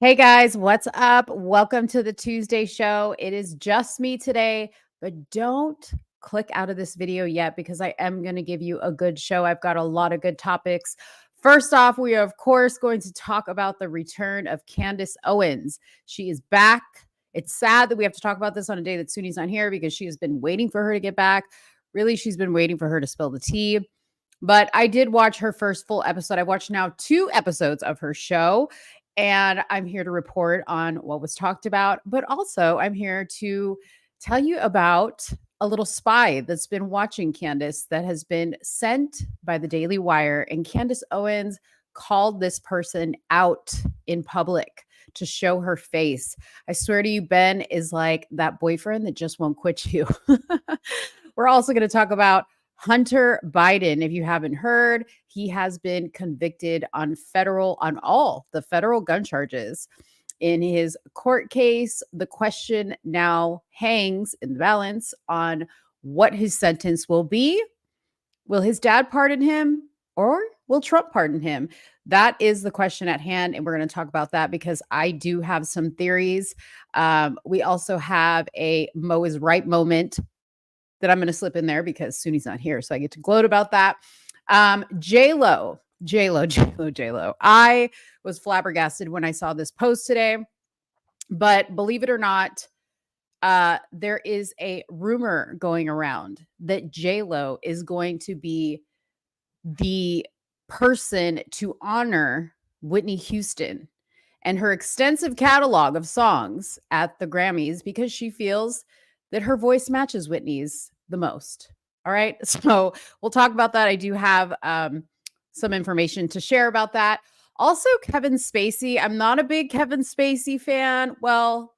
Hey guys, what's up? Welcome to the Tuesday show. It is just me today, but don't click out of this video yet because I am going to give you a good show. I've got a lot of good topics. First off, we are, of course, going to talk about the return of Candace Owens. She is back. It's sad that we have to talk about this on a day that Suni's not here because she has been waiting for her to get back. Really, she's been waiting for her to spill the tea. But I did watch her first full episode. I watched now 2 episodes of her show. And I'm here to report on what was talked about, but also I'm here to tell you about a little spy that's been watching Candace that has been sent by the Daily Wire. And Candace Owens called this person out in public to show her face. I swear to you, Ben is like that boyfriend that just won't quit you. We're also going to talk about Hunter Biden. If you haven't heard, he has been convicted on all the federal gun charges. In his court case, the question now hangs in the balance on what his sentence will be. Will his dad pardon him or will Trump pardon him? That is the question at hand. And we're going to talk about that because I do have some theories. We also have a Mo is right moment that I'm going to slip in there because Suni's not here. So I get to gloat about that. J-Lo. I was flabbergasted when I saw this post today, but believe it or not, there is a rumor going around that J-Lo is going to be the person to honor Whitney Houston and her extensive catalog of songs at the Grammys because she feels that her voice matches Whitney's the most. All right. So we'll talk about that. I do have some information to share about that. Also, Kevin Spacey. I'm not a big Kevin Spacey fan. Well,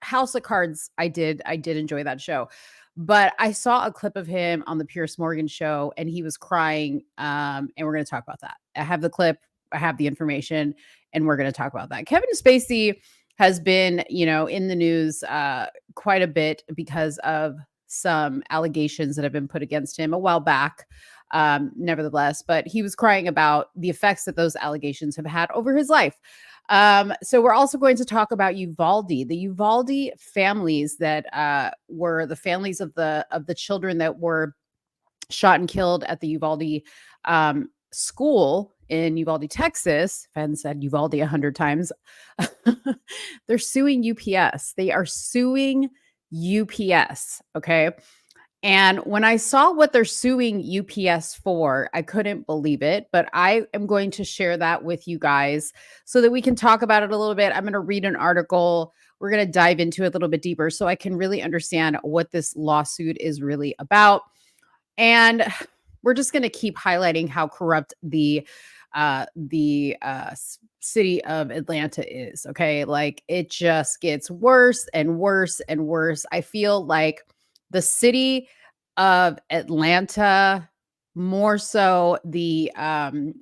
House of Cards, I did enjoy that show. But I saw a clip of him on the Piers Morgan show and he was crying. And we're going to talk about that. I have the clip, I have the information, and we're going to talk about that. Kevin Spacey has been, in the news quite a bit because of some allegations that have been put against him a while back, nevertheless. But he was crying about the effects that those allegations have had over his life. So we're also going to talk about Uvalde, the Uvalde families that were the families of the children that were shot and killed at the Uvalde school in Uvalde, Texas. If I hadn't said Uvalde 100 times, they're suing UPS. They are suing UPS. Okay. And when I saw what they're suing UPS for, I couldn't believe it. But I am going to share that with you guys so that we can talk about it a little bit. I'm going to read an article. We're going to dive into it a little bit deeper so I can really understand what this lawsuit is really about. And we're just going to keep highlighting how corrupt the city of Atlanta is. Okay. Like it just gets worse and worse and worse. I feel like the city of Atlanta, more so the,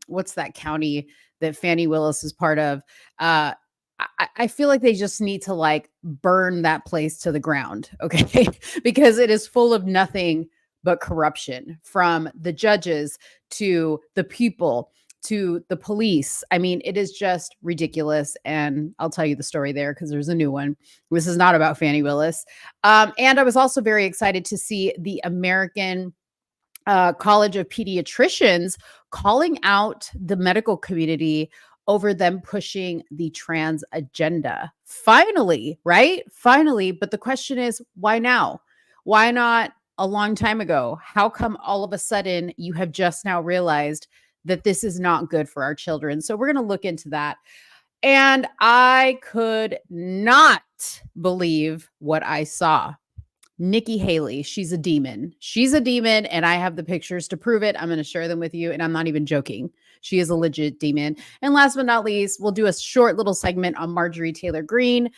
what's that county that Fannie Willis is part of? I feel like they just need to like burn that place to the ground. Okay. Because it is full of nothing but corruption from the judges to the people to the police. I mean, it is just ridiculous. And I'll tell you the story there because there's a new one. This is not about Fannie Willis. And I was also very excited to see the American College of Pediatricians calling out the medical community over them pushing the trans agenda. Finally, right? Finally. But the question is, why now? Why not a long time ago? How come all of a sudden you have just now realized that this is not good for our children? So we're going to look into that. And I could not believe what I saw. Nikki Haley, she's a demon. She's a demon, and I have the pictures to prove it. I'm going to share them with you, and I'm not even joking. She is a legit demon. And last but not least, we'll do a short little segment on Marjorie Taylor Green,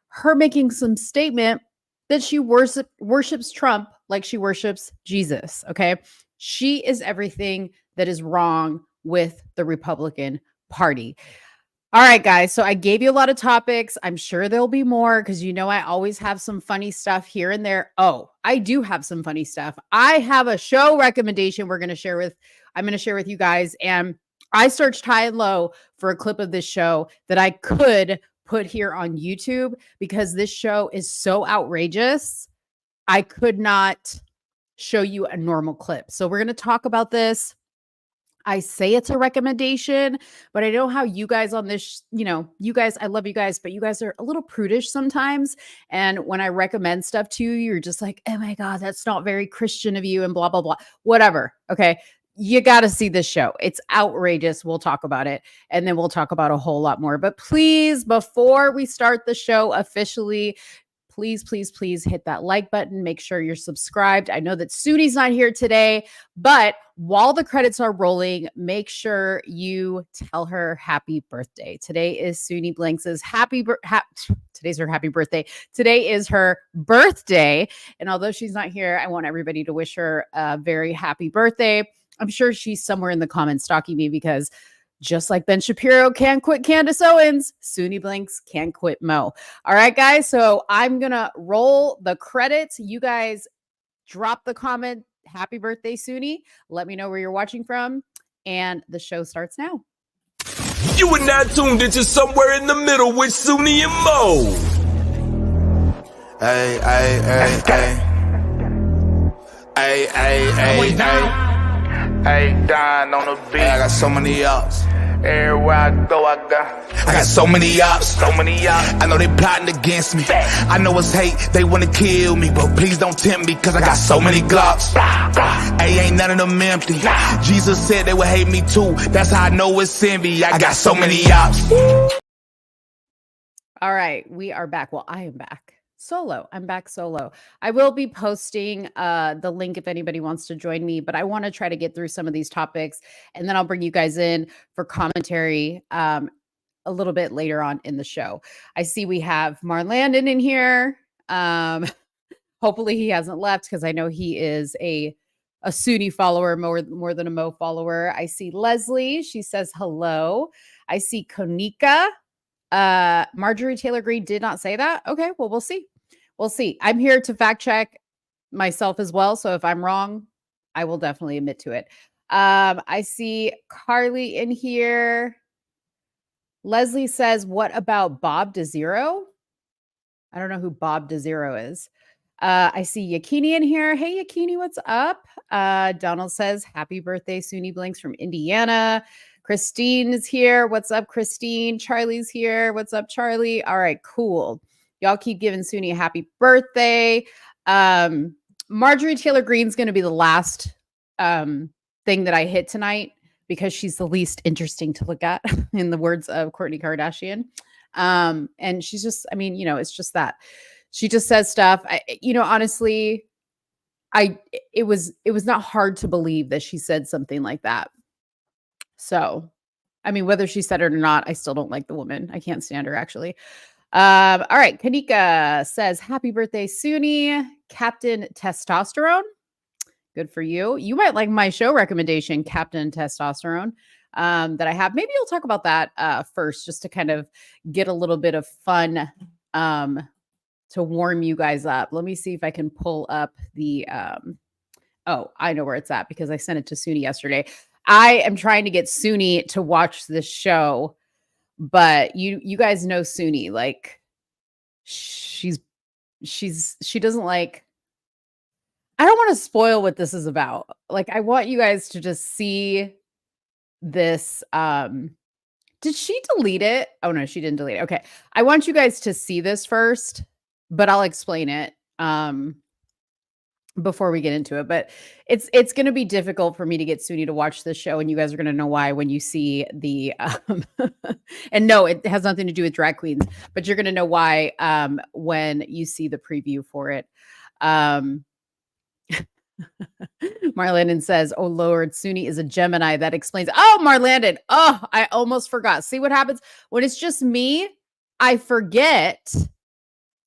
her making some statement that she worships Trump like she worships Jesus. Okay. She is everything that is wrong with the Republican Party. All right, guys. So I gave you a lot of topics. I'm sure there'll be more because I always have some funny stuff here and there. Oh, I do have some funny stuff. I have a show recommendation I'm going to share with you guys. And I searched high and low for a clip of this show that I could put here on YouTube because this show is so outrageous. I could not show you a normal clip. So we're going to talk about this. I say it's a recommendation, but I know how you guys on this, you guys, I love you guys, but you guys are a little prudish sometimes. And when I recommend stuff to you, you're just like, oh my God, that's not very Christian of you and blah, blah, blah, whatever. Okay. You got to see this show. It's outrageous. We'll talk about it and then we'll talk about a whole lot more. But please, before we start the show officially, please, please, please hit that like button. Make sure you're subscribed. I know that Suni's not here today, but while the credits are rolling, make sure you tell her happy birthday. Today is Suni Blanks' today's her happy birthday. Today is her birthday. And although she's not here, I want everybody to wish her a very happy birthday. I'm sure she's somewhere in the comments stalking me because just like Ben Shapiro can't quit Candace Owens, Suni Blanks can't quit Mo. All right, guys. So I'm going to roll the credits. You guys drop the comment. Happy birthday, Suni. Let me know where you're watching from. And the show starts now. You are now tuned into Somewhere in the Middle with Suni and Mo. Hey, hey, hey, hey. Hey, hey, hey, hey. Hey, Don on the beat. Hey, I got so many ups. Everywhere I go, I got so many ups. so many ups. I know they plotting against me. I know it's hate, they wanna kill me, but please don't tempt me, cause I got so many glocks. Hey, ain't none of them empty. Jesus said they would hate me too. That's how I know it's envy. I got so many ups. All right, we are back. Well, I am back. Solo. I'm back solo. I will be posting the link if anybody wants to join me, but I want to try to get through some of these topics and then I'll bring you guys in for commentary a little bit later on in the show. I see we have Marlandon in here. Hopefully he hasn't left because I know he is a Suni follower more than a Mo follower. I see Leslie. She says hello. I see Konika. Marjorie Taylor Green did not say that. Okay, well, we'll see. We'll see. I'm here to fact check myself as well. So if I'm wrong, I will definitely admit to it. I see Carly in here. Leslie says, what about Bob DeZero? I don't know who Bob DeZero is. I see Yakini in here. Hey, Yakini, what's up? Donald says, happy birthday, Suni Blanks from Indiana. Christine is here. What's up, Christine? Charlie's here. What's up, Charlie? All right, cool. Y'all keep giving Suni a happy birthday. Marjorie Taylor Green's going to be the last thing that I hit tonight because she's the least interesting to look at, in the words of Kourtney Kardashian. And she's just, it's just that. She just says stuff. Honestly, it was not hard to believe that she said something like that. So, whether she said it or not, I still don't like the woman. I can't stand her, actually. All right. Kanika says, happy birthday, Suni. Captain Testosterone. Good for you. You might like my show recommendation, Captain Testosterone, that I have. Maybe you'll talk about that first, just to kind of get a little bit of fun to warm you guys up. Let me see if I can pull up the, I know where it's at because I sent it to Suni yesterday. I am trying to get Suni to watch this show, but you guys know Suni, like she doesn't like, I don't want to spoil what this is about. Like, I want you guys to just see this. Did she delete it? Oh no, she didn't delete it. Okay. I want you guys to see this first, but I'll explain it before we get into it. But it's going to be difficult for me to get Suni to watch this show, and you guys are going to know why when you see the and no, it has nothing to do with drag queens, but you're going to know why when you see the preview for it. Marlandon says, oh Lord, Suni is a Gemini. That explains. Oh, Marlandon. Oh, I almost forgot. See what happens when it's just me? I forget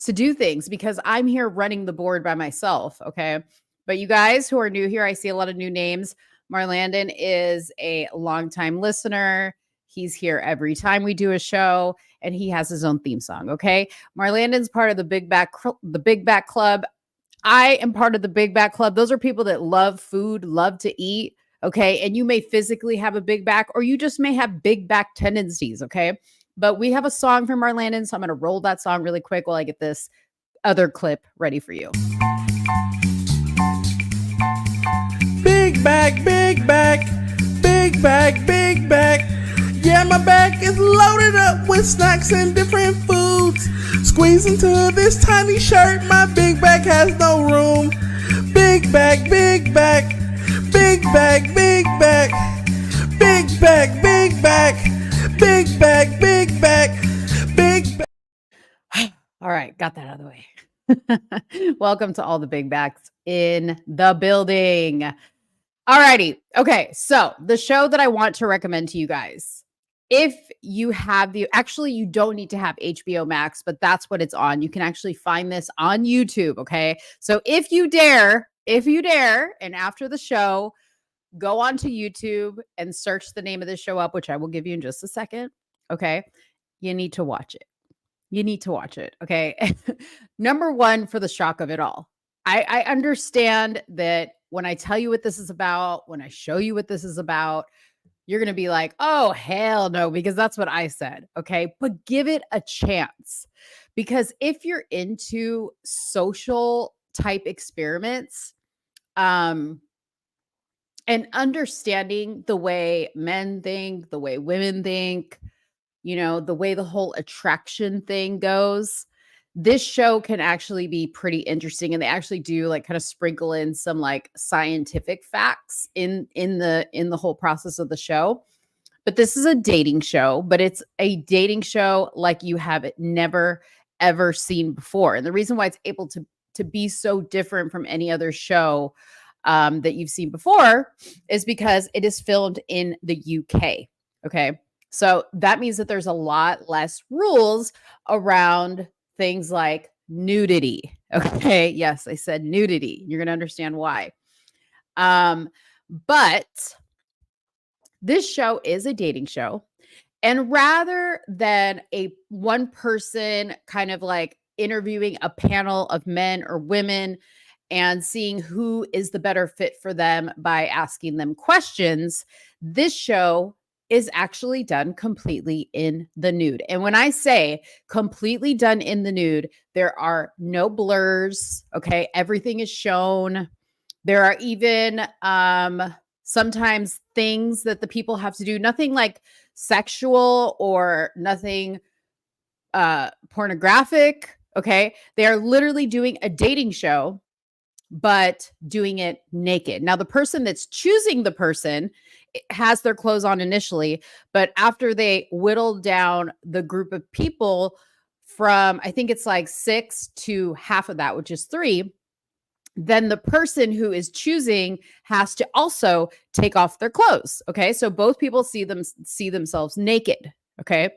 to do things because I'm here running the board by myself. Okay. But you guys who are new here, I see a lot of new names. Marlandon is a longtime listener. He's here every time we do a show, and he has his own theme song. Okay. Marlandon's part of the Big Back Club. I am part of the Big Back Club. Those are people that love food, love to eat. Okay. And you may physically have a big back, or you just may have big back tendencies. Okay. But we have a song from our Landon, so I'm going to roll that song really quick while I get this other clip ready for you. Big bag, big bag, big bag, big bag. Yeah, my bag is loaded up with snacks and different foods. Squeeze into this tiny shirt, my big bag has no room. Big bag, big bag, big bag, big bag, big bag, big bag, big bag, big bag, big bag. All right, got that out of the way. Welcome to all the big bags in the building. All righty. Okay, so the show that I want to recommend to you guys, if you have actually, you don't need to have HBO Max, but that's what it's on. You can actually find this on YouTube, okay? So if you dare, and after the show, go onto YouTube and search the name of the show up, which I will give you in just a second, okay? You need to watch it. You need to watch it, okay? Number one, for the shock of it all. I understand that when I tell you what this is about, when I show you what this is about, you're going to be like, oh, hell no, because that's what I said, okay? But give it a chance, because if you're into social type experiments, and understanding the way men think, the way women think, the way the whole attraction thing goes, this show can actually be pretty interesting. And they actually do like kind of sprinkle in some like scientific facts in the whole process of the show. But this is a dating show, but it's a dating show like you have never ever seen before. And the reason why it's able to be so different from any other show that you've seen before is because it is filmed in the UK. Okay. So that means that there's a lot less rules around things like nudity. Okay. Yes, I said nudity. You're going to understand why. But this show is a dating show. And rather than a one person kind of like interviewing a panel of men or women and seeing who is the better fit for them by asking them questions, this show is actually done completely in the nude. And when I say completely done in the nude, there are no blurs, okay? Everything is shown. There are even sometimes things that the people have to do, nothing like sexual or nothing pornographic, okay? They are literally doing a dating show, but doing it naked. Now, the person that's choosing the person has their clothes on initially, but after they whittle down the group of people from, I think it's like 6 to half of that, which is 3, then the person who is choosing has to also take off their clothes. Okay. So both people see themselves naked. Okay.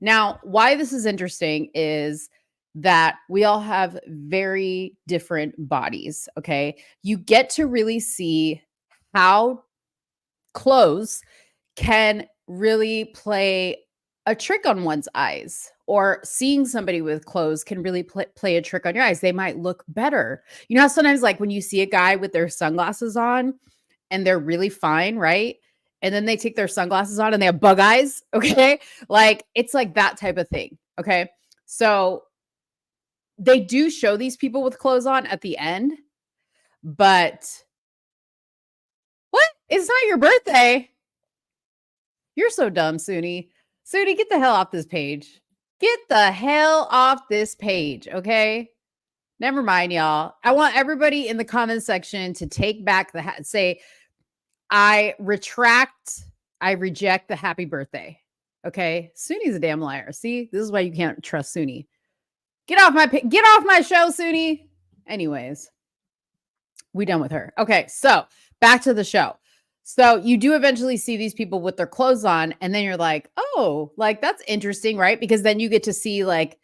Now, why this is interesting is that we all have very different bodies. Okay. You get to really see how clothes can really play a trick on one's eyes, or seeing somebody with clothes can really play a trick on your eyes. They might look better. You know how sometimes like when you see a guy with their sunglasses on and they're really fine, right? And then they take their sunglasses on and they have bug eyes. Okay. Like it's like that type of thing. Okay. So they do show these people with clothes on at the end, but what? It's not your birthday. You're so dumb, Suni. Suni, get the hell off this page. Get the hell off this page, okay? Never mind, y'all. I want everybody in the comment section to take back say, I reject the happy birthday. Okay? Suni's a damn liar. See? This is why you can't trust Suni. Get off my show, Suni. Anyways, we done with her. Okay, so back to the show. So you do eventually see these people with their clothes on, and then you're like, oh, like that's interesting, right? Because then you get to see like,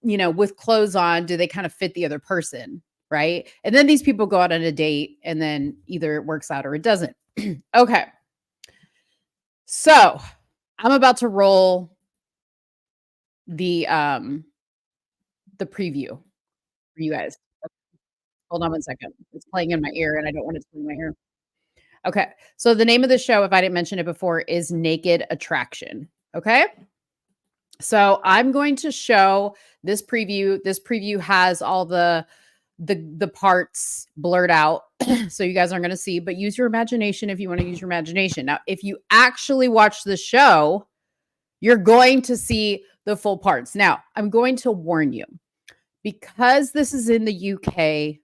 with clothes on, do they kind of fit the other person, right? And then these people go out on a date, and then either it works out or it doesn't. Okay. So I'm about to roll the preview for you guys. Hold on one second. It's playing in my ear, and I don't want it to play in my ear. Okay. So the name of the show, if I didn't mention it before, is Naked Attraction. Okay. So I'm going to show this preview. This preview has all the parts blurred out. So you guys aren't going to see, but use your imagination if you want to use your imagination. Now, if you actually watch the show, you're going to see the full parts. Now, I'm going to warn you, because this is in the UK,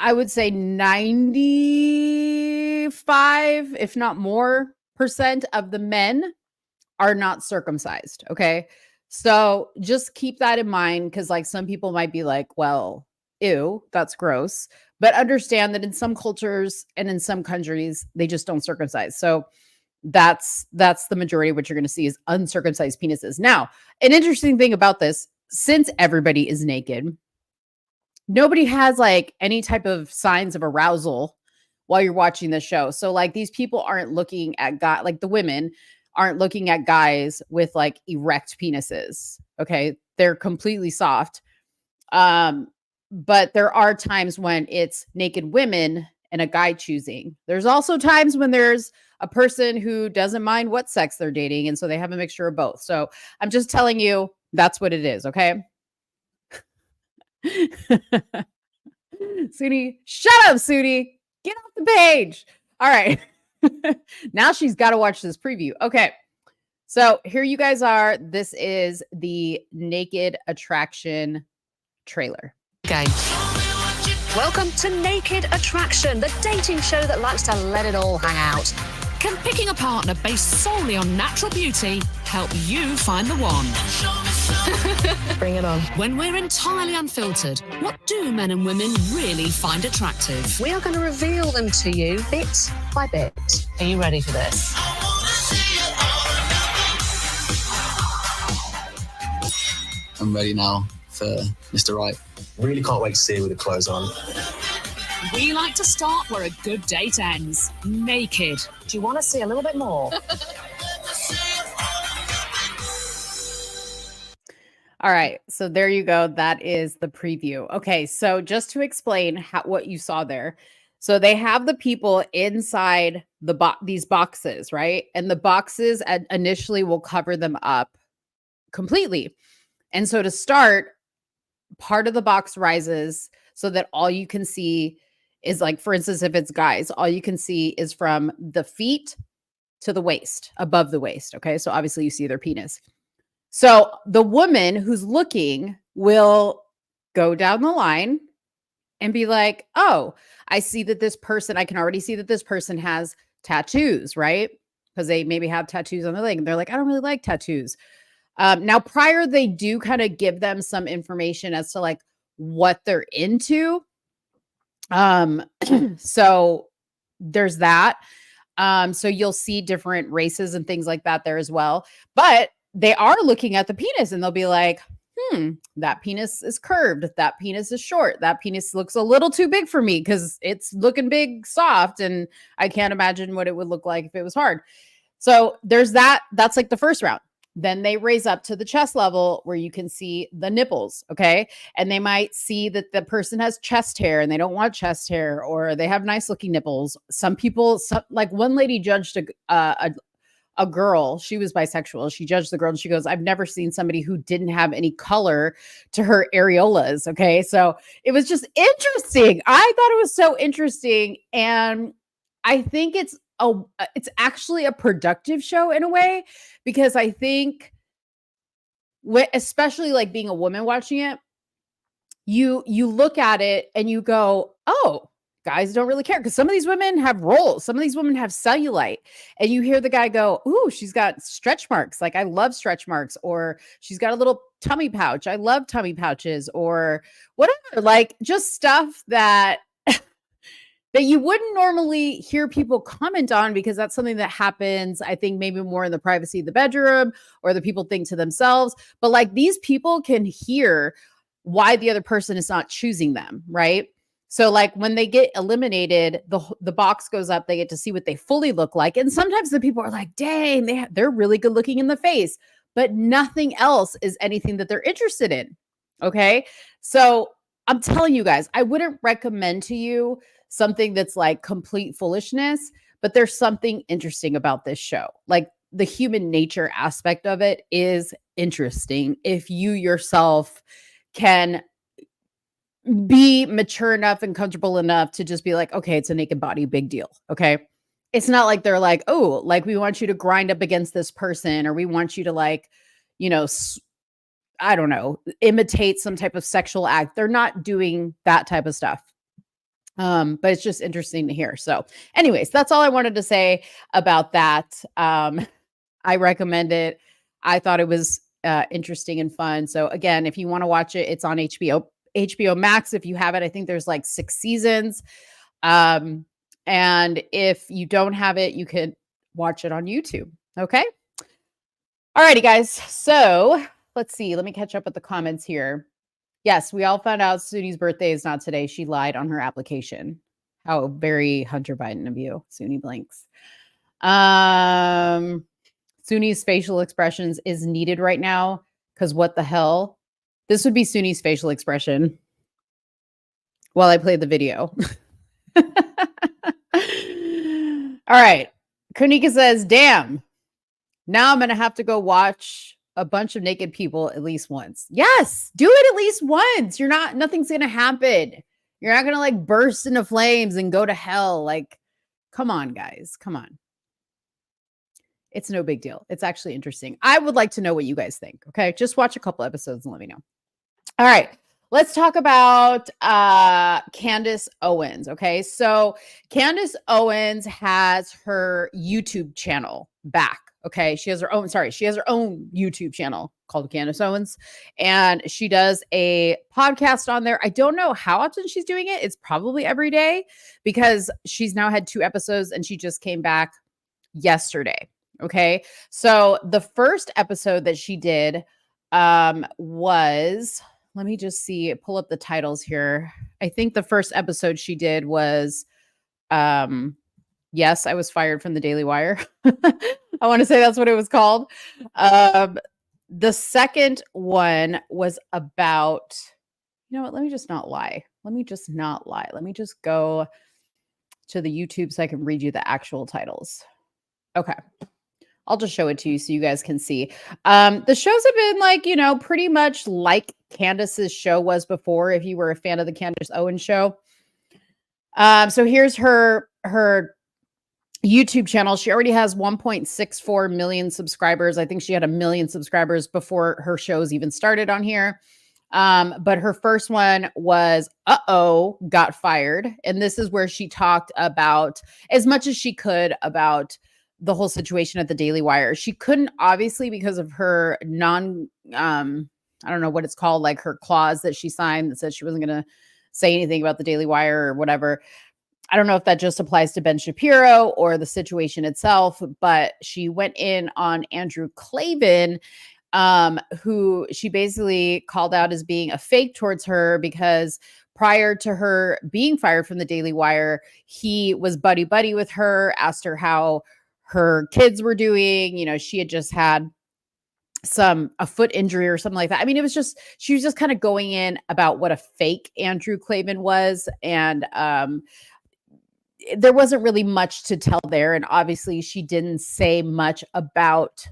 I would say 95, if not more, percent of the men are not circumcised. Okay. So just keep that in mind, because like some people might be like, well, ew, that's gross. But understand that in some cultures and in some countries, they just don't circumcise. So that's the majority of what you're going to see is uncircumcised penises. Now, an interesting thing about this, since everybody is naked, nobody has like any type of signs of arousal while you're watching the show. So like these people aren't looking at God, like the women aren't looking at guys with like erect penises. Okay. They're completely soft. But there are times when it's naked women and a guy choosing. There's also times when there's a person who doesn't mind what sex they're dating. And so they have a mixture of both. So I'm just telling you, that's what it is. Okay. Suni, shut up, Suni. Get off the page. All right. Now she's got to watch this preview. Okay. So here you guys are. This is the Naked Attraction trailer. Game. Welcome to Naked Attraction, the dating show that likes to let it all hang out. Can picking a partner based solely on natural beauty help you find the one? Bring it on. When we're entirely unfiltered, what do men and women really find attractive? We are going to reveal them to you bit by bit. Are you ready for this? I'm ready now for Mr. Right. Really can't wait to see you with the clothes on. We like to start where a good date ends, naked. Do you want to see a little bit more? All right. So there you go. That is the preview. Okay. So just to explain what you saw there. So they have the people inside these boxes, right? And the boxes initially will cover them up completely. And so to start, part of the box rises so that all you can see is, like, for instance, if it's guys, all you can see is from the feet to the waist, above the waist. Okay. So obviously you see their penis. So the woman who's looking will go down the line and be like, oh, I see that this person, I can already see that this person has tattoos, right? Because they maybe have tattoos on their leg. And they're like, I don't really like tattoos. Now, prior, they do kind of give them some information as to like what they're into. So there's that. So you'll see different races and things like that there as well. But they are looking at the penis and they'll be like, that penis is curved. That penis is short. That penis looks a little too big for me because it's looking big, soft, and I can't imagine what it would look like if it was hard. So there's that. That's like the first round. Then they raise up to the chest level where you can see the nipples, okay? And they might see that the person has chest hair and they don't want chest hair, or they have nice looking nipples. Some people, like one lady judged a girl. She was bisexual. She judged the girl and she goes, I've never seen somebody who didn't have any color to her areolas, okay? So it was just interesting. I thought it was so interesting. And I think it's actually a productive show in a way, because I think, especially like being a woman watching it, you look at it and you go, oh, guys don't really care, because some of these women have rolls, some of these women have cellulite, and you hear the guy go, ooh, she's got stretch marks, like I love stretch marks, or she's got a little tummy pouch, I love tummy pouches, or whatever, like just stuff that that you wouldn't normally hear people comment on, because that's something that happens, I think, maybe more in the privacy of the bedroom, or the people think to themselves. But like these people can hear why the other person is not choosing them, right? So like when they get eliminated, the box goes up, they get to see what they fully look like. And sometimes the people are like, dang, they're really good looking in the face, but nothing else is anything that they're interested in. Okay. So I'm telling you guys, I wouldn't recommend to you something that's like complete foolishness, but there's something interesting about this show. Like the human nature aspect of it is interesting. If you yourself can be mature enough and comfortable enough to just be like, okay, it's a naked body, big deal. Okay. It's not like they're like, oh, like we want you to grind up against this person, or we want you to like, you know, I don't know, imitate some type of sexual act. They're not doing that type of stuff. But it's just interesting to hear. So anyways, that's all I wanted to say about that. I recommend it. I thought it was interesting and fun. So again, if you want to watch it, it's on HBO Max. If you have it, I think there's like 6 seasons. And if you don't have it, you could watch it on YouTube. Okay. Alrighty, guys. So let's see. Let me catch up with the comments here. Yes, we all found out Suni's birthday is not today. She lied on her application. How very Hunter Biden of you. Suni blinks. Suni's facial expressions is needed right now because what the hell? This would be Suni's facial expression while I played the video. All right. Kunika says, damn, now I'm going to have to go watch a bunch of naked people at least once. Yes, do it at least once. Nothing's going to happen. You're not going to like burst into flames and go to hell. Like, come on, guys. Come on. It's no big deal. It's actually interesting. I would like to know what you guys think. Okay. Just watch a couple episodes and let me know. All right. Let's talk about Candace Owens. Okay. So Candace Owens has her YouTube channel back. Okay. She has her own YouTube channel called Candace Owens. And she does a podcast on there. I don't know how often she's doing it. It's probably every day because she's now had 2 episodes and she just came back yesterday. Okay. So the first episode that she did was, let me just pull up the titles here. I think the first episode she did was, yes, I was fired from the Daily Wire. I want to say that's what it was called. The second one was about, you know what? Let me just not lie. Let me just go to the YouTube so I can read you the actual titles. Okay. I'll just show it to you so you guys can see. The shows have been like, you know, pretty much like Candace's show was before, if you were a fan of the Candace Owens show. So here's her YouTube channel. She already has 1.64 million subscribers. I think she had 1 million subscribers before her shows even started on here. But her first one was, got fired. And this is where she talked about as much as she could about the whole situation at the Daily Wire. She couldn't, obviously, because of her I don't know what it's called, like her clause that she signed that said she wasn't going to say anything about the Daily Wire or whatever. I don't know if that just applies to Ben Shapiro or the situation itself, but she went in on Andrew Klavan, who she basically called out as being a fake towards her because prior to her being fired from the Daily Wire, he was buddy-buddy with her, asked her how her kids were doing. You know, she had just had a foot injury or something like that. I mean, she was just kind of going in about what a fake Andrew Klavan was. And there wasn't really much to tell there. And obviously she didn't say much about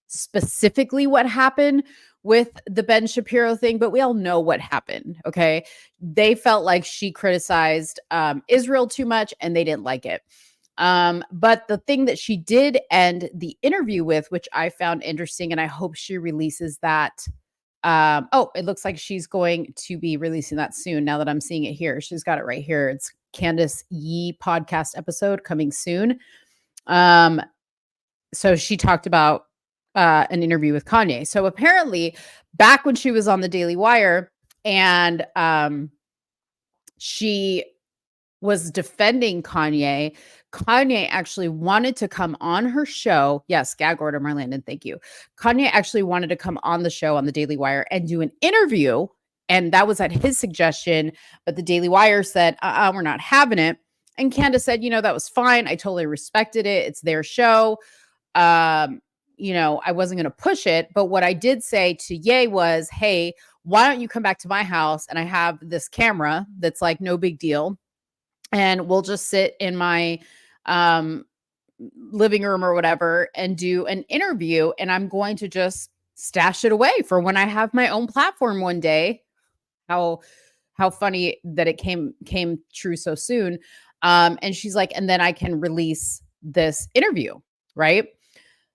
specifically what happened with the Ben Shapiro thing, but we all know what happened. Okay. They felt like she criticized Israel too much and they didn't like it. But the thing that she did end the interview with, which I found interesting, and I hope she releases that. It looks like she's going to be releasing that soon. Now that I'm seeing it here, she's got it right here. It's Candace Yee podcast episode coming soon. So she talked about an interview with Kanye. So apparently back when she was on the Daily Wire and she was defending Kanye actually wanted to come on her show. Yes, gag order, Marlandon, thank you. Kanye actually wanted to come on the show on the Daily Wire and do an interview. And that was at his suggestion. But the Daily Wire said, we're not having it. And Candace said, you know, that was fine. I totally respected it. It's their show. You know, I wasn't going to push it. But what I did say to Ye was, hey, why don't you come back to my house? And I have this camera that's like no big deal. And we'll just sit in my living room or whatever and do an interview, and I'm going to just stash it away for when I have my own platform one day. How funny that it came true so soon. And she's like, and then I can release this interview, right?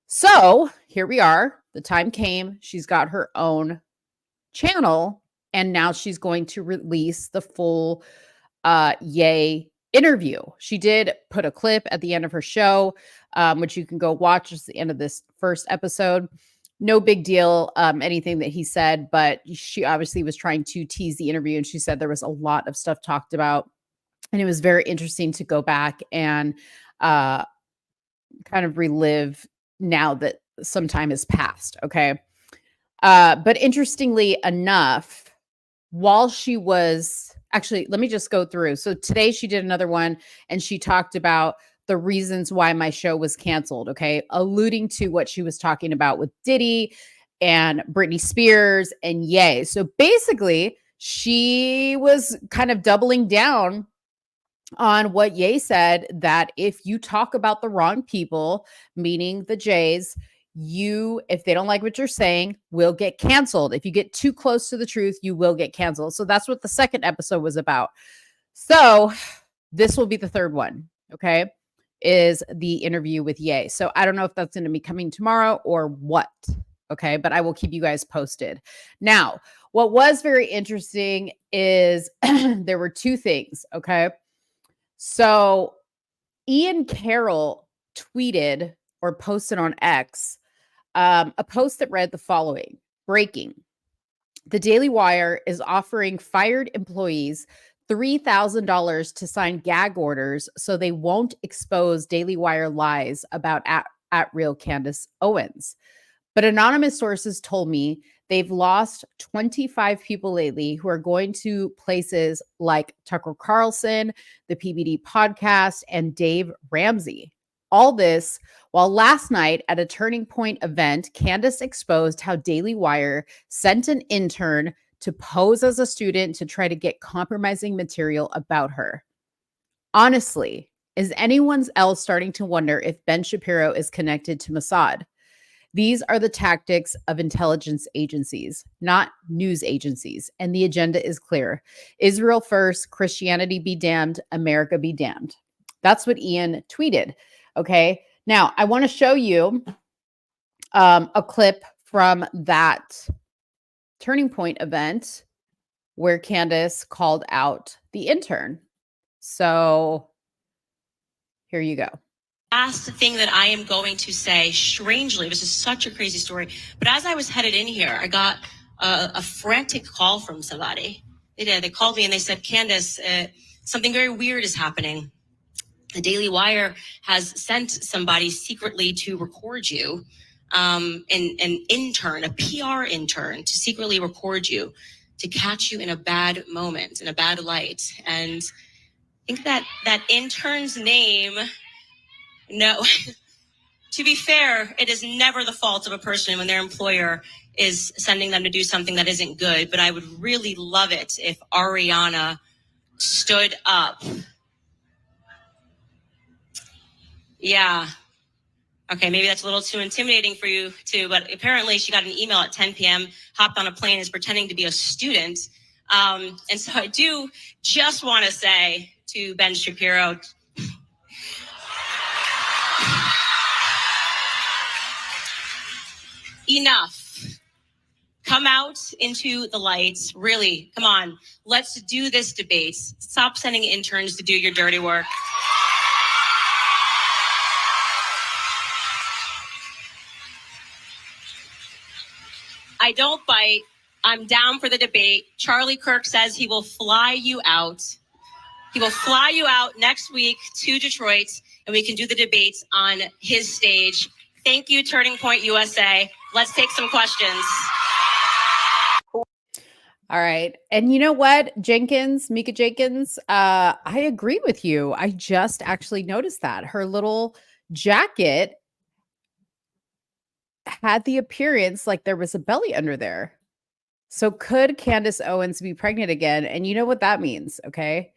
So here we are. The time came. She's got her own channel, and now she's going to release the full Ye interview. She did put a clip at the end of her show, which you can go watch. It's the end of this first episode. No big deal, anything that he said, but she obviously was trying to tease the interview, and she said there was a lot of stuff talked about, and it was very interesting to go back and kind of relive now that some time has passed. Okay. But interestingly enough, while she was actually, let me just go through. So today she did another one, and she talked about the reasons why my show was canceled. Okay. Alluding to what she was talking about with Diddy and Britney Spears and Ye. So basically, she was kind of doubling down on what Ye said, that if you talk about the wrong people, meaning the Jays, if they don't like what you're saying, will get canceled. If you get too close to the truth, you will get canceled. So that's what the second episode was about. So this will be the third one. Okay. Is the interview with Ye. So I don't know if that's going to be coming tomorrow or what. Okay. But I will keep you guys posted. Now, what was very interesting is there were two things. Okay. So Ian Carroll tweeted or posted on X a post that read the following: breaking. The Daily Wire is offering fired employees $3,000 to sign gag orders so they won't expose Daily Wire lies about at real Candace Owens. But anonymous sources told me they've lost 25 people lately who are going to places like Tucker Carlson, the PBD podcast, and Dave Ramsey. All this while last night at a Turning Point event, Candace exposed how Daily Wire sent an intern to pose as a student to try to get compromising material about her. Honestly, is anyone else starting to wonder if Ben Shapiro is connected to Mossad? These are the tactics of intelligence agencies, not news agencies. And the agenda is clear: Israel first, Christianity be damned, America be damned. That's what Ian tweeted. Okay. Now I want to show you a clip from that Turning Point event where Candace called out the intern. So here you go. Last thing that I am going to say, strangely, this is such a crazy story, but as I was headed in here, I got a frantic call from somebody. They did. They called me and they said, Candace, something very weird is happening. The Daily Wire has sent somebody secretly to record you, an intern, a PR intern, to secretly record you, to catch you in a bad moment, in a bad light. And I think that intern's name, no, to be fair, it is never the fault of a person when their employer is sending them to do something that isn't good. But I would really love it if Ariana stood up. Yeah. Okay, maybe that's a little too intimidating for you too, but apparently she got an email at 10 p.m., hopped on a plane, is pretending to be a student. And so I do just want to say to Ben Shapiro, enough. Come out into the lights. Really, come on. Let's do this debate. Stop sending interns to do your dirty work. I don't bite. I'm down for the debate. Charlie Kirk says he will fly you out. He will fly you out next week to Detroit, and we can do the debates on his stage. Thank you, Turning Point USA. Let's take some questions. All right. And you know what, Mika Jenkins, I agree with you. I just actually noticed that her little jacket had the appearance like there was a belly under there. So could Candace Owens be pregnant again? And you know what that means, okay?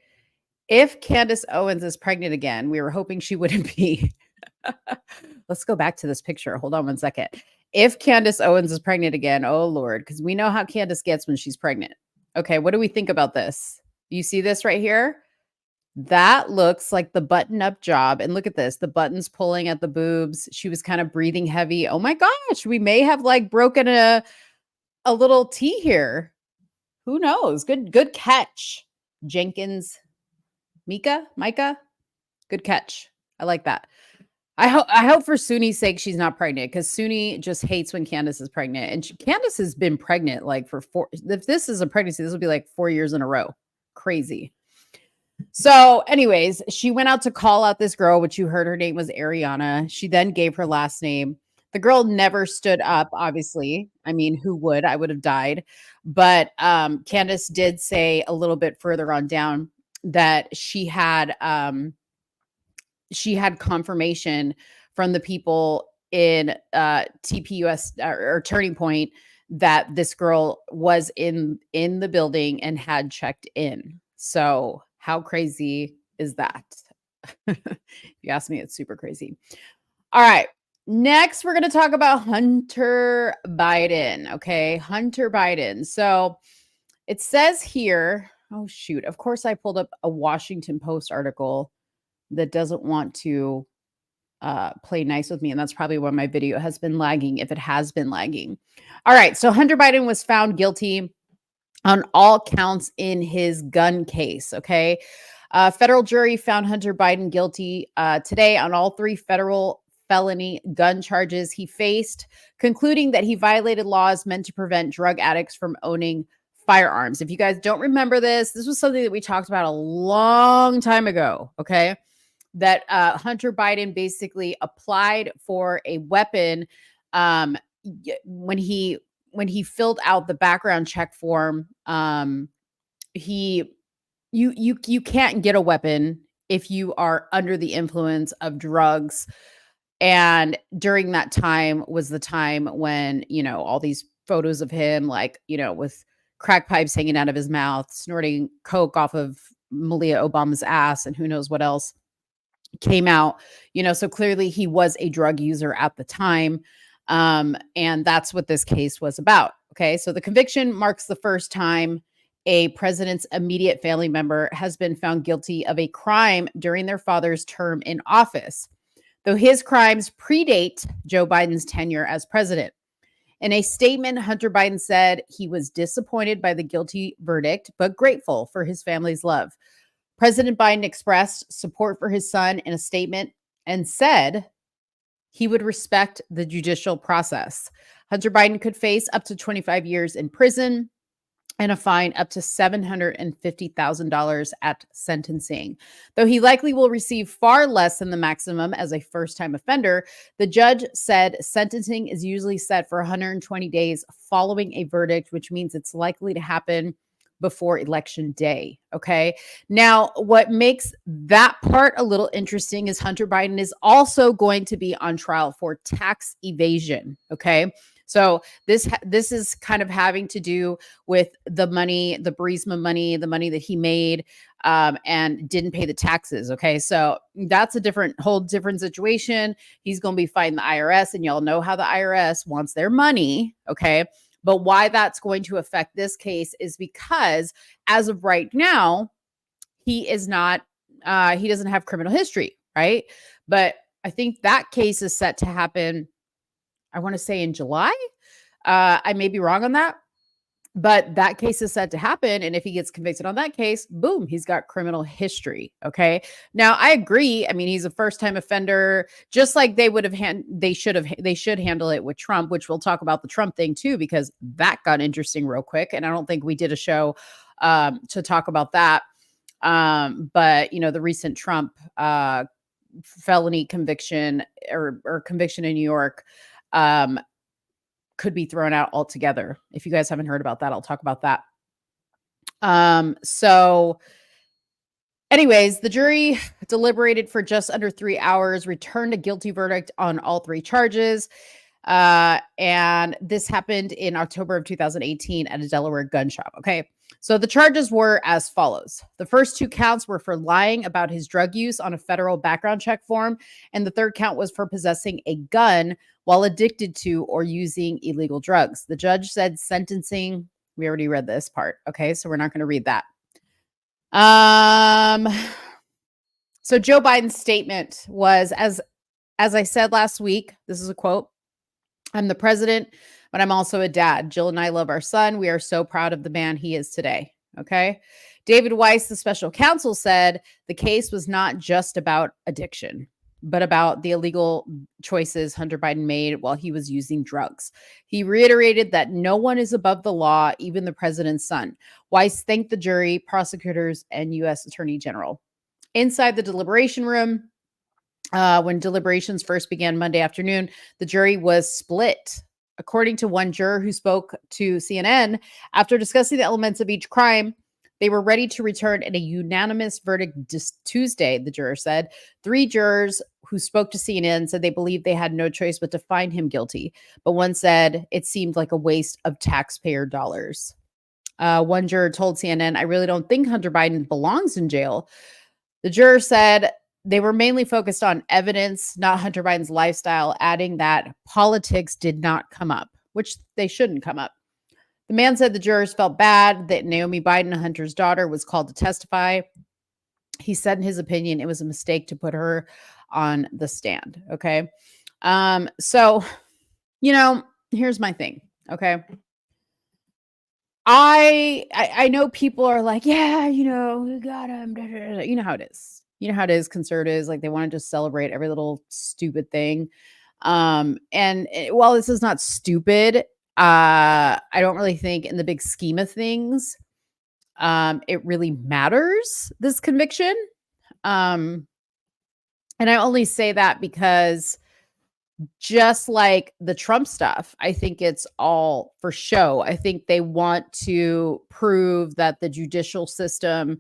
If Candace Owens is pregnant again, we were hoping she wouldn't be. Let's go back to this picture. Hold on one second. If Candace Owens is pregnant again, oh Lord, because we know how Candace gets when she's pregnant. Okay, what do we think about this? You see this right here? That looks like the button-up job. And look at this. The button's pulling at the boobs. She was kind of breathing heavy. Oh my gosh, we may have like broken a little T here. Who knows? Good catch. Jenkins. Micah? Good catch. I like that. I hope for Suni's sake she's not pregnant, because Suni just hates when Candace is pregnant. And Candace has been pregnant like for if this is a pregnancy, this will be like 4 years in a row. Crazy. So anyways, she went out to call out this girl, which you heard her name was Ariana. She then gave her last name. The girl never stood up, obviously. I mean, who would? I would have died. But Candace did say a little bit further on down that she had confirmation from the people in TPUS or Turning Point that this girl was in the building and had checked in. So how crazy is that? If you ask me, it's super crazy. All right. Next, we're going to talk about Hunter Biden. Okay. Hunter Biden. So it says here, oh, shoot. Of course, I pulled up a Washington Post article that doesn't want to play nice with me. And that's probably why my video has been lagging, if it has been lagging. All right. So Hunter Biden was found guilty on all counts in his gun case. Okay. Federal jury found Hunter Biden guilty today on all 3 federal felony gun charges he faced, concluding that he violated laws meant to prevent drug addicts from owning firearms. If you guys don't remember this was something that we talked about a long time ago. Okay. That Hunter Biden basically applied for a weapon when he filled out the background check form. You can't get a weapon if you are under the influence of drugs. And during that time was the time when, all these photos of him, like, with crack pipes hanging out of his mouth, snorting coke off of Malia Obama's ass and who knows what else came out, so clearly he was a drug user at the time. And that's what this case was about. Okay. So the conviction marks the first time a president's immediate family member has been found guilty of a crime during their father's term in office, though his crimes predate Joe Biden's tenure as president. In a statement, Hunter Biden said he was disappointed by the guilty verdict, but grateful for his family's love. President Biden expressed support for his son in a statement and said he would respect the judicial process. Hunter Biden could face up to 25 years in prison and a fine up to $750,000 at sentencing. Though he likely will receive far less than the maximum as a first-time offender, the judge said sentencing is usually set for 120 days following a verdict, which means it's likely to happen before election day. Okay. Now, what makes that part a little interesting is Hunter Biden is also going to be on trial for tax evasion. Okay. So this is kind of having to do with the money, the Burisma money, the money that he made and didn't pay the taxes. Okay. So that's a whole different situation. He's going to be fighting the IRS, and y'all know how the IRS wants their money. Okay. But why that's going to affect this case is because as of right now, he doesn't have criminal history, right? But I think that case is set to happen, I want to say in July. I may be wrong on that, but that case is set to happen. And if he gets convicted on that case, boom, he's got criminal history. Okay. Now I agree. I mean, he's a first-time offender, just like they should handle it with Trump, which we'll talk about the Trump thing too, because that got interesting real quick. And I don't think we did a show to talk about that. But the recent Trump felony conviction or conviction in New York could be thrown out altogether. If you guys haven't heard about that, I'll talk about that. So anyways, the jury deliberated for just under 3 hours, returned a guilty verdict on all 3 charges. And this happened in October of 2018 at a Delaware gun shop. Okay. So the charges were as follows. The first 2 counts were for lying about his drug use on a federal background check form. And the third count was for possessing a gun while addicted to or using illegal drugs. The judge said sentencing. We already read this part. Okay. So we're not going to read that. So Joe Biden's statement was, as I said last week, this is a quote. I'm the president, but I'm also a dad. Jill and I love our son. We are so proud of the man he is today. Okay. David Weiss, the special counsel, said the case was not just about addiction, but about the illegal choices Hunter Biden made while he was using drugs. He reiterated that no one is above the law, even the president's son. Weiss thanked the jury, prosecutors, and U.S. Attorney General. Inside the deliberation room, when deliberations first began Monday afternoon, the jury was split. According to one juror who spoke to CNN, after discussing the elements of each crime, they were ready to return in a unanimous verdict Tuesday, the juror said. 3 jurors who spoke to CNN said they believed they had no choice but to find him guilty. But one said it seemed like a waste of taxpayer dollars. One juror told CNN, I really don't think Hunter Biden belongs in jail. The juror said they were mainly focused on evidence, not Hunter Biden's lifestyle, adding that politics did not come up, which they shouldn't come up. The man said the jurors felt bad that Naomi Biden, Hunter's daughter, was called to testify. He said in his opinion, it was a mistake to put her on the stand. Okay. So, here's my thing. Okay. I know people are like, yeah, we got him. You know how it is. You know how it is, conservatives, like they want to just celebrate every little stupid thing. While this is not stupid, I don't really think in the big scheme of things, it really matters, this conviction. And I only say that because just like the Trump stuff, I think it's all for show. I think they want to prove that the judicial system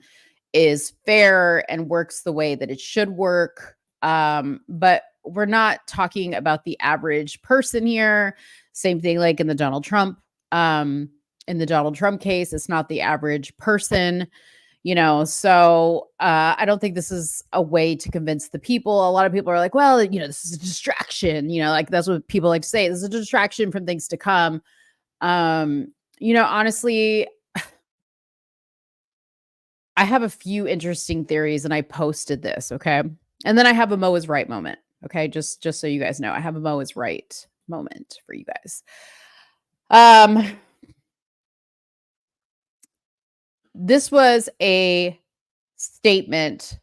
is fair and works the way that it should work. But we're not talking about the average person here. Same thing like in the Donald Trump case, it's not the average person, so I don't think this is a way to convince the people. A lot of people are like, well, this is a distraction, like that's what people like to say. This is a distraction from things to come. Honestly, I have a few interesting theories and I posted this. Okay. And then I have a Mo is right moment. Okay. Just so you guys know, I have a Mo is right moment for you guys. This was a statement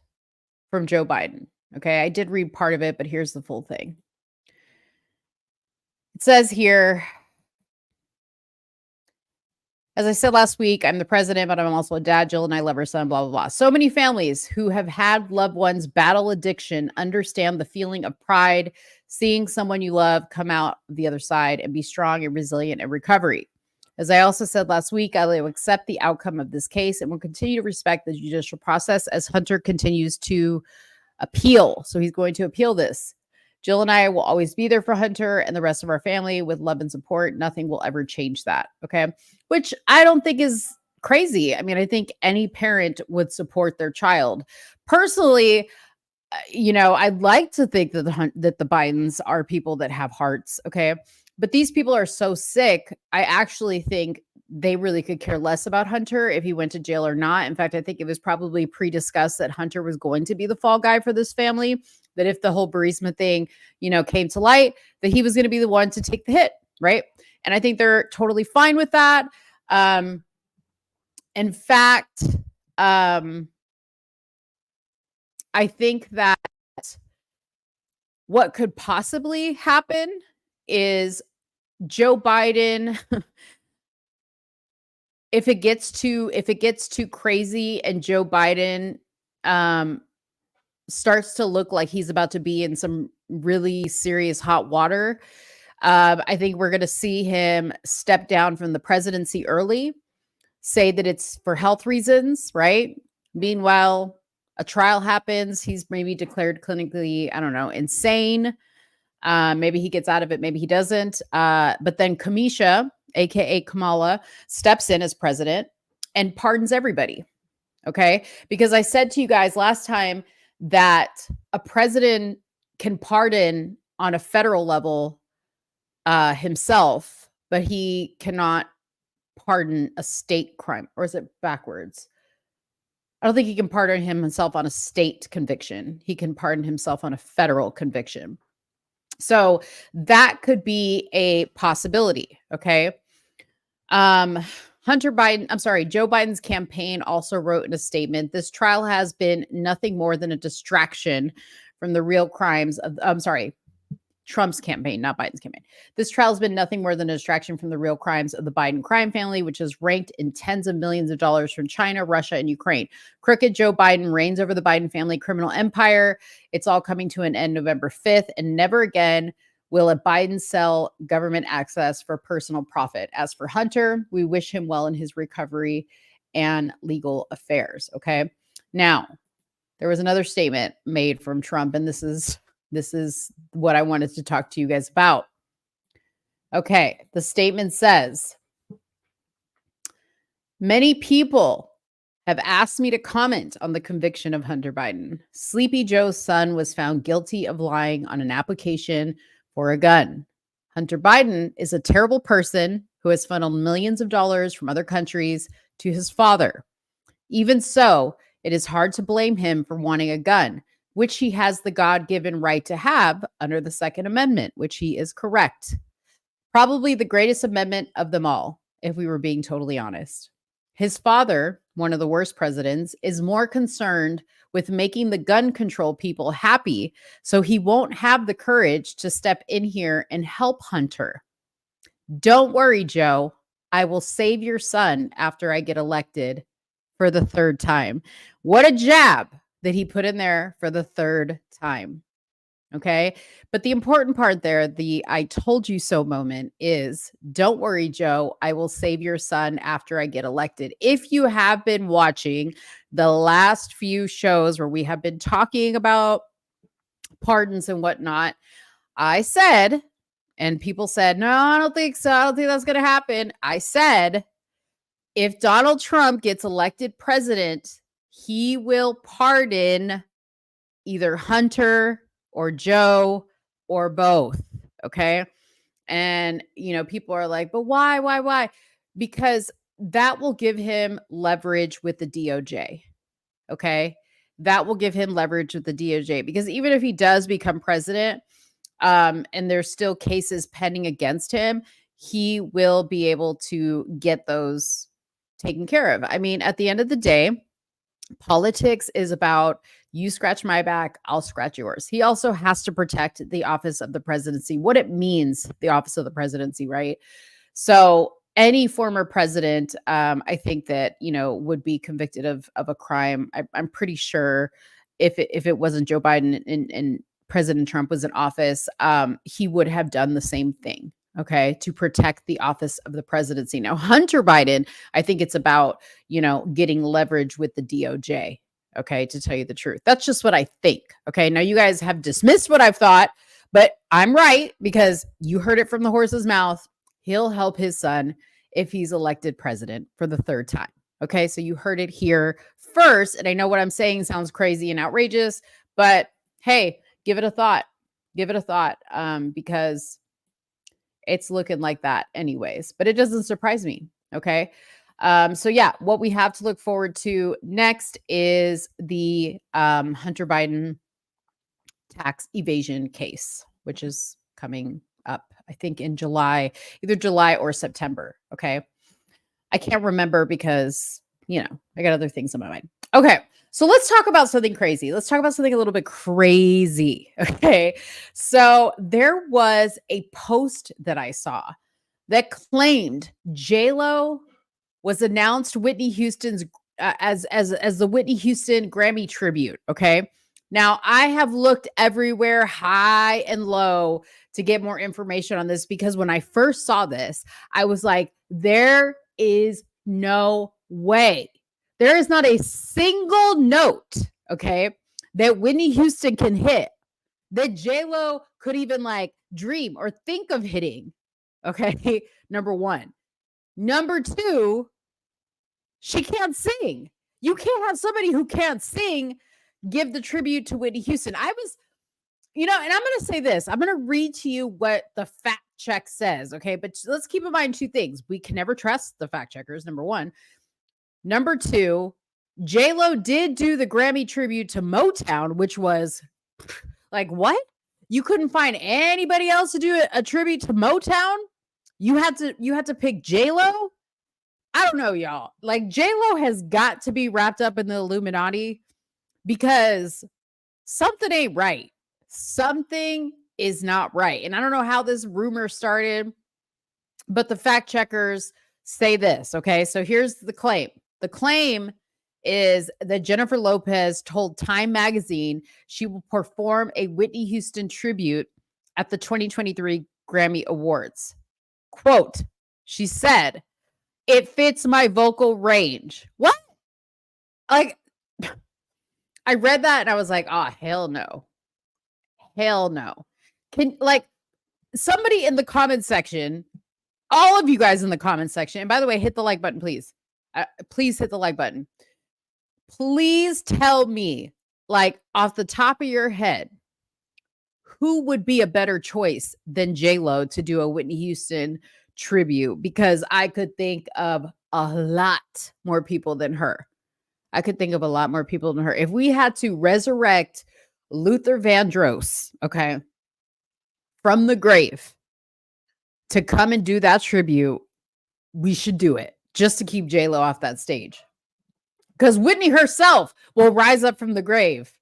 from Joe Biden. Okay. I did read part of it, but here's the full thing. It says here, as I said last week, I'm the president, but I'm also a dad. Jill and I love our son, blah, blah, blah. So many families who have had loved ones battle addiction understand the feeling of pride, seeing someone you love come out the other side and be strong and resilient in recovery. As I also said last week, I will accept the outcome of this case and will continue to respect the judicial process as Hunter continues to appeal. So he's going to appeal this. Jill and I will always be there for Hunter and the rest of our family with love and support. Nothing will ever change that. Okay. Which I don't think is crazy. I mean, I think any parent would support their child. Personally, I'd like to think that the Bidens are people that have hearts. Okay. But these people are so sick. I actually think they really could care less about Hunter if he went to jail or not. In fact, I think it was probably pre-discussed that Hunter was going to be the fall guy for this family, that if the whole Burisma thing, came to light, that he was going to be the one to take the hit, right? And I think they're totally fine with that. In fact, I think that what could possibly happen is Joe Biden, if it gets too crazy and Joe Biden starts to look like he's about to be in some really serious hot water, I think we're going to see him step down from the presidency early, say that it's for health reasons, right? Meanwhile, a trial happens. He's maybe declared clinically, insane. Maybe he gets out of it, maybe he doesn't. But then Kamisha, aka Kamala, steps in as president and pardons everybody. Okay. Because I said to you guys last time that a president can pardon on a federal level himself, but he cannot pardon a state crime. Or is it backwards? I don't think he can pardon himself on a state conviction. He can pardon himself on a federal conviction. So that could be a possibility. Okay. Joe Biden's campaign also wrote in a statement, this trial has been nothing more than a distraction from the real crimes of, Trump's campaign, not Biden's campaign. This trial has been nothing more than a distraction from the real crimes of the Biden crime family, which is ranked in tens of millions of dollars from China, Russia, and Ukraine. Crooked Joe Biden reigns over the Biden family criminal empire. It's all coming to an end November 5th, and never again will a Biden sell government access for personal profit. As for Hunter, we wish him well in his recovery and legal affairs. Okay. Now, there was another statement made from Trump, and this is what I wanted to talk to you guys about. Okay. The statement says, many people have asked me to comment on the conviction of Hunter Biden. Sleepy Joe's son was found guilty of lying on an application for a gun. Hunter Biden is a terrible person who has funneled millions of dollars from other countries to his father. Even so, it is hard to blame him for wanting a gun, which he has the God-given right to have under the Second Amendment, which he is correct. Probably the greatest amendment of them all, if we were being totally honest. His father, one of the worst presidents, is more concerned with making the gun control people happy, so he won't have the courage to step in here and help Hunter. Don't worry, Joe. I will save your son after I get elected for the third time. What a jab that he put in there for the third time. Okay. But the important part there, the I told you so moment is, don't worry, Joe, I will save your son after I get elected. If you have been watching the last few shows where we have been talking about pardons and whatnot, I said, and people said, no, I don't think so. I don't think that's going to happen. I said, if Donald Trump gets elected president, he will pardon either Hunter or Joe or both. Okay. And, people are like, but why? Because that will give him leverage with the DOJ. Okay. That will give him leverage with the DOJ, because even if he does become president, and there's still cases pending against him, he will be able to get those taken care of. I mean, at the end of the day, politics is about you scratch my back, I'll scratch yours. He also has to protect the office of the presidency, what it means, the office of the presidency, right? So any former president, I think that, would be convicted of a crime. I'm pretty sure if it wasn't Joe Biden and President Trump was in office, he would have done the same thing. Okay, to protect the office of the presidency. Now, Hunter Biden, I think it's about, getting leverage with the DOJ. Okay, to tell you the truth. That's just what I think. Okay, now you guys have dismissed what I've thought, but I'm right because you heard it from the horse's mouth. He'll help his son if he's elected president for the third time. Okay, so you heard it here first. And I know what I'm saying sounds crazy and outrageous, but hey, give it a thought. Give it a thought, because it's looking like that anyways, but it doesn't surprise me. Okay. So yeah, what we have to look forward to next is the Hunter Biden tax evasion case, which is coming up, I think in July, either July or September. Okay. I can't remember because, I got other things in my mind. Okay. So let's talk about something crazy. Let's talk about something a little bit crazy. Okay. So there was a post that I saw that claimed J-Lo was announced Whitney Houston's as the Whitney Houston Grammy tribute. Okay. Now I have looked everywhere, high and low, to get more information on this, because when I first saw this, I was like, there is no way. There is not a single note, okay, that Whitney Houston can hit that J-Lo could even like dream or think of hitting. Okay. Number one. Number two, she can't sing. You can't have somebody who can't sing give the tribute to Whitney Houston. I was, and I'm going to say this. I'm going to read to you what the fact check says. Okay. But let's keep in mind two things. We can never trust the fact checkers. Number one. Number two, J-Lo did do the Grammy tribute to Motown, which was like, what? You couldn't find anybody else to do a tribute to Motown? You had to pick J-Lo? I don't know, y'all. Like, J-Lo has got to be wrapped up in the Illuminati because something ain't right. Something is not right. And I don't know how this rumor started, but the fact checkers say this. Okay. So here's the claim. The claim is that Jennifer Lopez told Time magazine she will perform a Whitney Houston tribute at the 2023 Grammy Awards. Quote, she said, "It fits my vocal range." What? Like, I read that and I was like, oh, hell no. Hell no. Can, like, somebody in the comment section, all of you guys in the comment section, and by the way, hit the like button, please. Please hit the like button. Please tell me, like, off the top of your head, who would be a better choice than J-Lo to do a Whitney Houston tribute? Because I could think of a lot more people than her. If we had to resurrect Luther Vandross, okay, from the grave to come and do that tribute, we should do it just to keep J-Lo off that stage. Because Whitney herself will rise up from the grave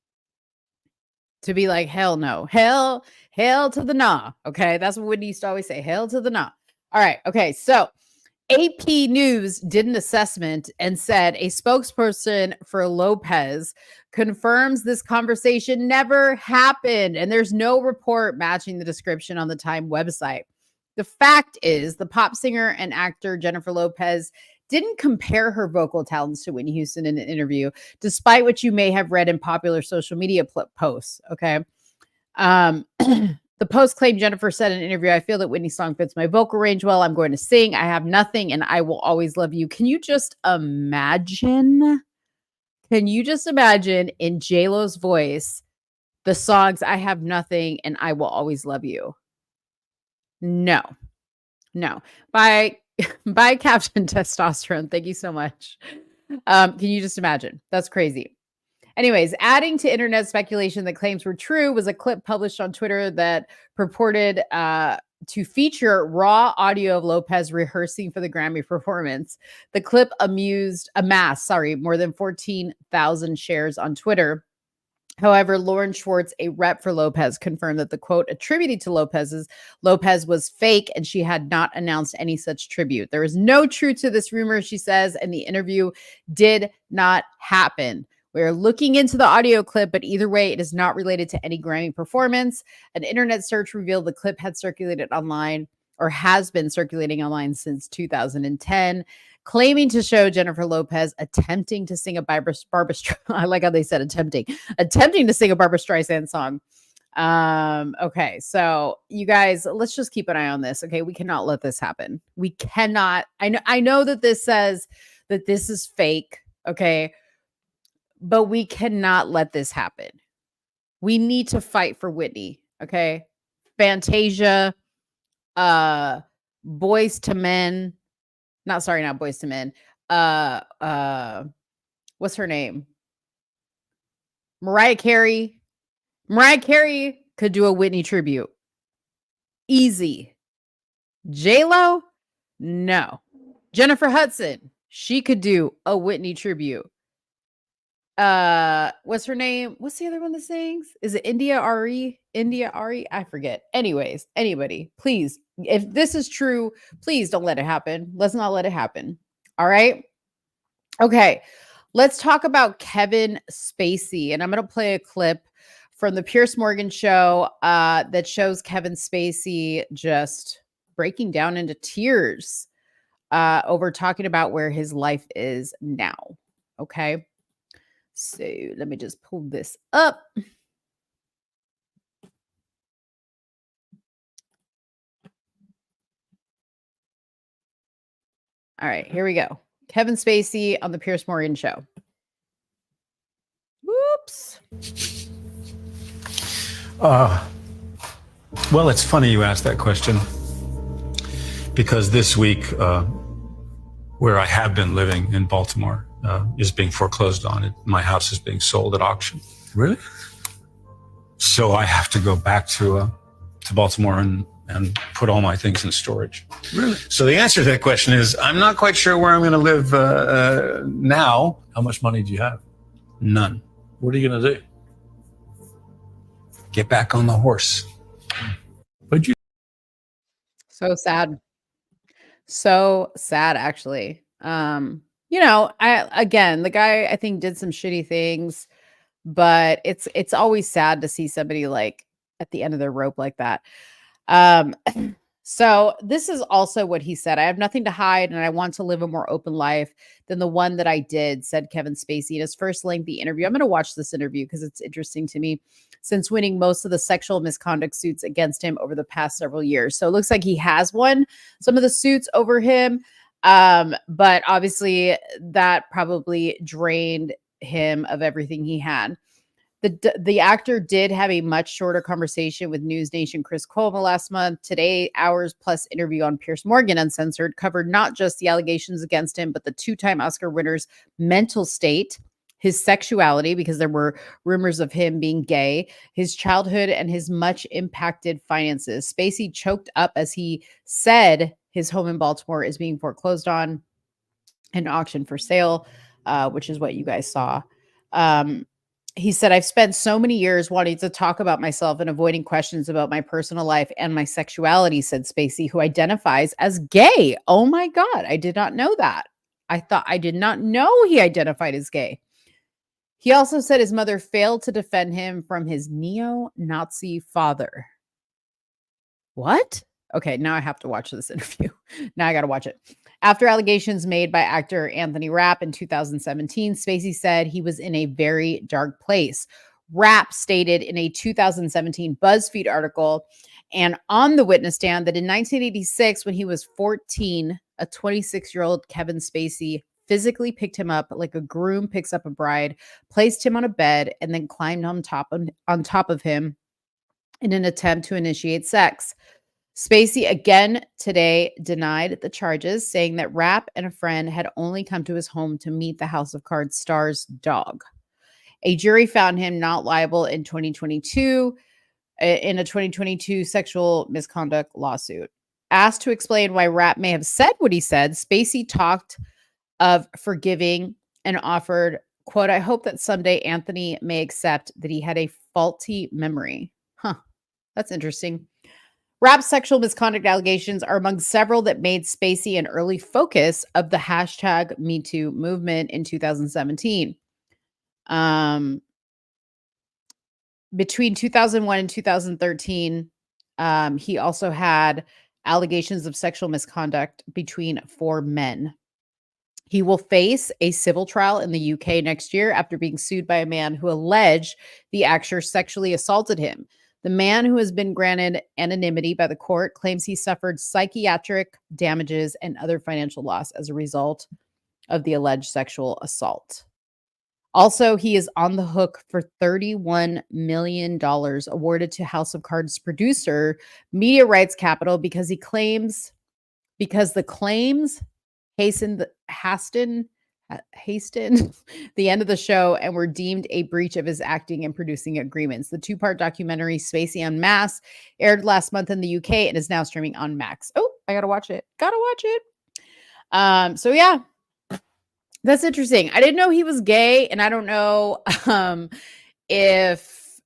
to be like, hell no. Hell to the nah. Okay. That's what Whitney used to always say. Hell to the nah. All right. Okay. So AP News did an assessment and said a spokesperson for Lopez confirms this conversation never happened. And there's no report matching the description on the Time website. The fact is, the pop singer and actor Jennifer Lopez didn't compare her vocal talents to Whitney Houston in an interview, despite what you may have read in popular social media posts. Okay. The post claimed Jennifer said in an interview, "I feel that Whitney's song fits my vocal range well. I'm going to sing. I have nothing and I will always love you." Can you just imagine? In J-Lo's voice, the songs "I Have Nothing" and "I Will Always Love You"? No. By Captain Testosterone. Thank you so much. Can you just imagine? That's crazy. Anyways, adding to internet speculation that claims were true was a clip published on Twitter that purported to feature raw audio of Lopez rehearsing for the Grammy performance. The clip amassed more than 14,000 shares on Twitter. However, Lauren Schwartz, a rep for Lopez, confirmed that the quote attributed to Lopez was fake and she had not announced any such tribute. There is no truth to this rumor, she says, and the interview did not happen. We're looking into the audio clip, but either way, it is not related to any Grammy performance. An internet search revealed the clip had circulated online or has been circulating online since 2010. Claiming to show Jennifer Lopez attempting to sing a Barbra I like how they said attempting to sing a Barbra Streisand song. Okay, so you guys, let's just keep an eye on this. Okay, we cannot let this happen. We cannot. I know that this says that this is fake. Okay, but we cannot let this happen. We need to fight for Whitney. Okay, Fantasia, Boys to Men. Not Boys to Men. What's her name? Mariah Carey. Mariah Carey could do a Whitney tribute. Easy. J-Lo? No. Jennifer Hudson. She could do a Whitney tribute. What's her name? What's the other one that sings? Is it India Ari? I forget. Anyways, anybody, please, if this is true, please don't let it happen. Let's not let it happen. All right. Okay. Let's talk about Kevin Spacey. And I'm going to play a clip from the Piers Morgan show that shows Kevin Spacey just breaking down into tears over talking about where his life is now. Okay. So let me just pull this up. All right, here we go. Kevin Spacey on the Pierce Morgan Show. Whoops. Well, it's funny you asked that question because this week, where I have been living in Baltimore, is being foreclosed on. My house is being sold at auction. Really? So I have to go back to Baltimore and put all my things in storage. Really? So the answer to that question is, I'm not quite sure where I'm going to live now. How much money do you have? None. What are you going to do? Get back on the horse. What'd you? So sad. So sad, actually. The guy, I think, did some shitty things, but it's always sad to see somebody like at the end of their rope like that. So this is also what he said. I have nothing to hide and I want to live a more open life than the one that I did, said Kevin Spacey in his first lengthy interview. I'm going to watch this interview because it's interesting to me, since winning most of the sexual misconduct suits against him over the past several years. So it looks like he has won some of the suits over him. But obviously that probably drained him of everything he had. The actor did have a much shorter conversation with News Nation Chris Colma last month. Today, hours plus interview on Pierce Morgan Uncensored covered not just the allegations against him, but the two-time Oscar winner's mental state, his sexuality, because there were rumors of him being gay, his childhood, and his much impacted finances. Spacey choked up as he said his home in Baltimore is being foreclosed on and auctioned for sale, which is what you guys saw. He said, I've spent so many years wanting to talk about myself and avoiding questions about my personal life and my sexuality, said Spacey, who identifies as gay. Oh my God, I did not know that. I did not know he identified as gay. He also said his mother failed to defend him from his neo-Nazi father. What? Okay, now I have to watch this interview. Now I got to watch it. After allegations made by actor Anthony Rapp in 2017, Spacey said he was in a very dark place. Rapp stated in a 2017 BuzzFeed article and on the witness stand that in 1986, when he was 14, a 26-year-old Kevin Spacey physically picked him up like a groom picks up a bride, placed him on a bed, and then climbed on top of him in an attempt to initiate sex. Spacey again today denied the charges, saying that Rapp and a friend had only come to his home to meet the House of Cards star's dog. A jury found him not liable in 2022 in a 2022 sexual misconduct lawsuit. Asked to explain why Rapp may have said what he said, Spacey talked of forgiving and offered, quote, I hope that someday Anthony may accept that he had a faulty memory. Huh, that's interesting. Rapp's sexual misconduct allegations are among several that made Spacey an early focus of the hashtag #MeToo movement in 2017. Between 2001 and 2013, he also had allegations of sexual misconduct between 4 men. He will face a civil trial in the UK next year after being sued by a man who alleged the actor sexually assaulted him. The man, who has been granted anonymity by the court, claims he suffered psychiatric damages and other financial loss as a result of the alleged sexual assault. Also, he is on the hook for $31 million awarded to House of Cards producer Media Rights Capital because the claims hastened the end of the show and were deemed a breach of his acting and producing agreements. The 2-part documentary Spacey Unmasked aired last month in the UK and is now streaming on Max. Oh, I gotta watch it. So yeah, that's interesting. I didn't know he was gay, and I don't know if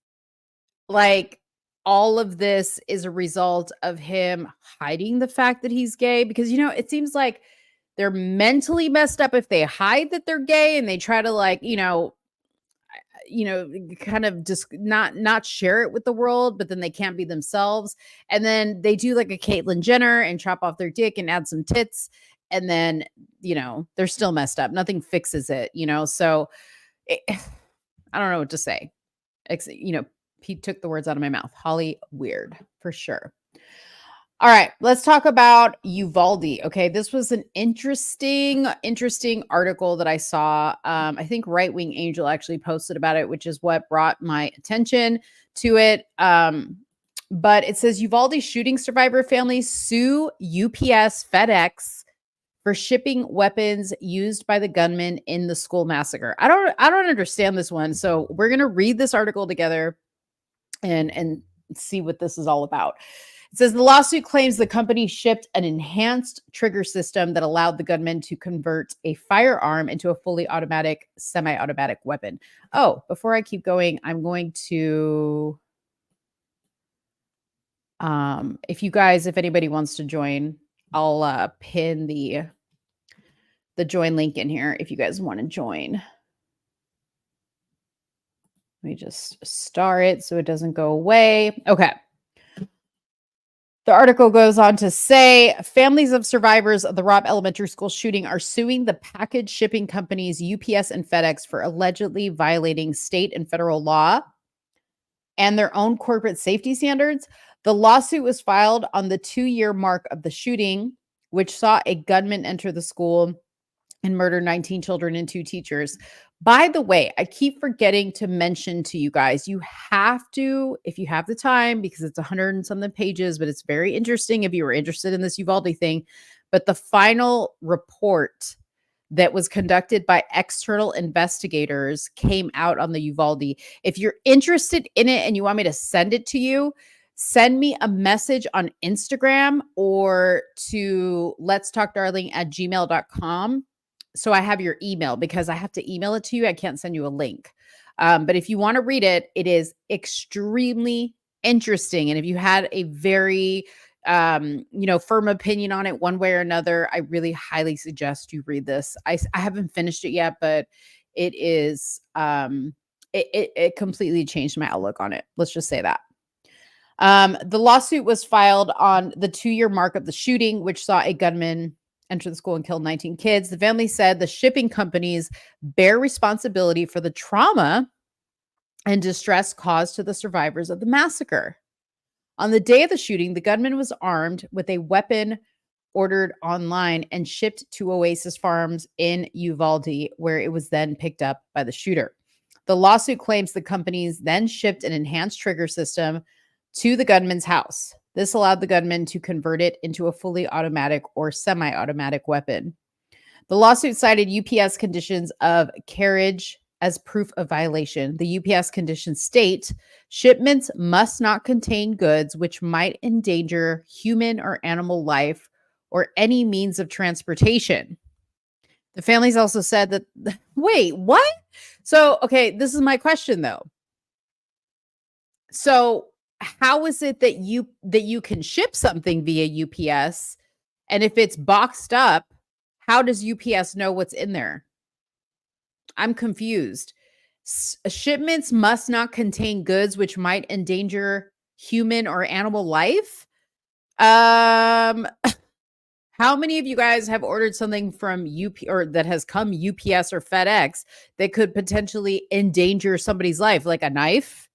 like all of this is a result of him hiding the fact that he's gay, because it seems like they're mentally messed up if they hide that they're gay and they try to kind of just not share it with the world, but then they can't be themselves. And then they do like a Caitlyn Jenner and chop off their dick and add some tits. And then, they're still messed up. Nothing fixes it, So I don't know what to say. He took the words out of my mouth. Holly weird for sure. All right, let's talk about Uvalde. Okay, this was an interesting article that I saw. I think Right Wing Angel actually posted about it, which is what brought my attention to it. But it says Uvalde shooting survivor families sue UPS FedEx for shipping weapons used by the gunman in the school massacre. I don't understand this one. So we're gonna read this article together and see what this is all about. It says the lawsuit claims the company shipped an enhanced trigger system that allowed the gunman to convert a firearm into a fully automatic, semi-automatic weapon. Oh, before I keep going, I'm going to if anybody wants to join, I'll pin the join link in here if you guys want to join. Let me just star it so it doesn't go away. Okay. The article goes on to say families of survivors of the Robb Elementary School shooting are suing the package shipping companies UPS and FedEx for allegedly violating state and federal law and their own corporate safety standards. The lawsuit was filed on the 2-year mark of the shooting, which saw a gunman enter the school and murder 19 children and 2 teachers. By the way, I keep forgetting to mention to you guys, you have to, if you have the time, because it's 100 and something pages, but it's very interesting if you were interested in this Uvalde thing. But the final report that was conducted by external investigators came out on the Uvalde. If you're interested in it and you want me to send it to you, send me a message on Instagram or to letstalkdarling@gmail.com. So I have your email because I have to email it to you. I can't send you a link. But if you want to read it, it is extremely interesting. And if you had a very, firm opinion on it one way or another, I really highly suggest you read this. I haven't finished it yet, but it is, it completely changed my outlook on it. Let's just say that. The lawsuit was filed on the 2-year mark of the shooting, which saw a gunman enter the school and killed 19 kids. The family said the shipping companies bear responsibility for the trauma and distress caused to the survivors of the massacre. On the day of the shooting, the gunman was armed with a weapon ordered online and shipped to Oasis Farms in Uvalde, where it was then picked up by the shooter. The lawsuit claims the companies then shipped an enhanced trigger system to the gunman's house. This allowed the gunman to convert it into a fully automatic or semi-automatic weapon. The lawsuit cited UPS conditions of carriage as proof of violation. The UPS conditions state shipments must not contain goods which might endanger human or animal life or any means of transportation. The families also said that, wait, what? So, okay, this is my question though. So, how is it that you can ship something via UPS, and if it's boxed up, how does UPS know what's in there? I'm confused. Shipments must not contain goods which might endanger human or animal life. How many of you guys have ordered something from or that has come UPS or FedEx that could potentially endanger somebody's life, like a knife?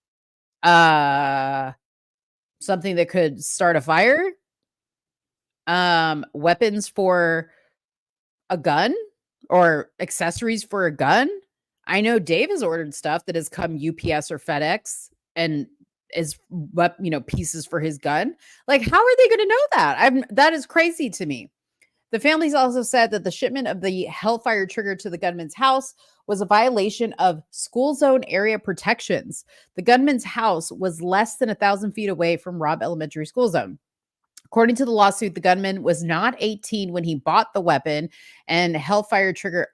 Something that could start a fire, weapons for a gun or accessories for a gun. I know Dave has ordered stuff that has come UPS or FedEx and is pieces for his gun. Like, how are they going to know that? That is crazy to me. The families also said that the shipment of the Hellfire trigger to the gunman's house was a violation of school zone area protections. The gunman's house was less than 1,000 feet away from Robb Elementary School zone. According to the lawsuit, the gunman was not 18 when he bought the weapon and Hellfire trigger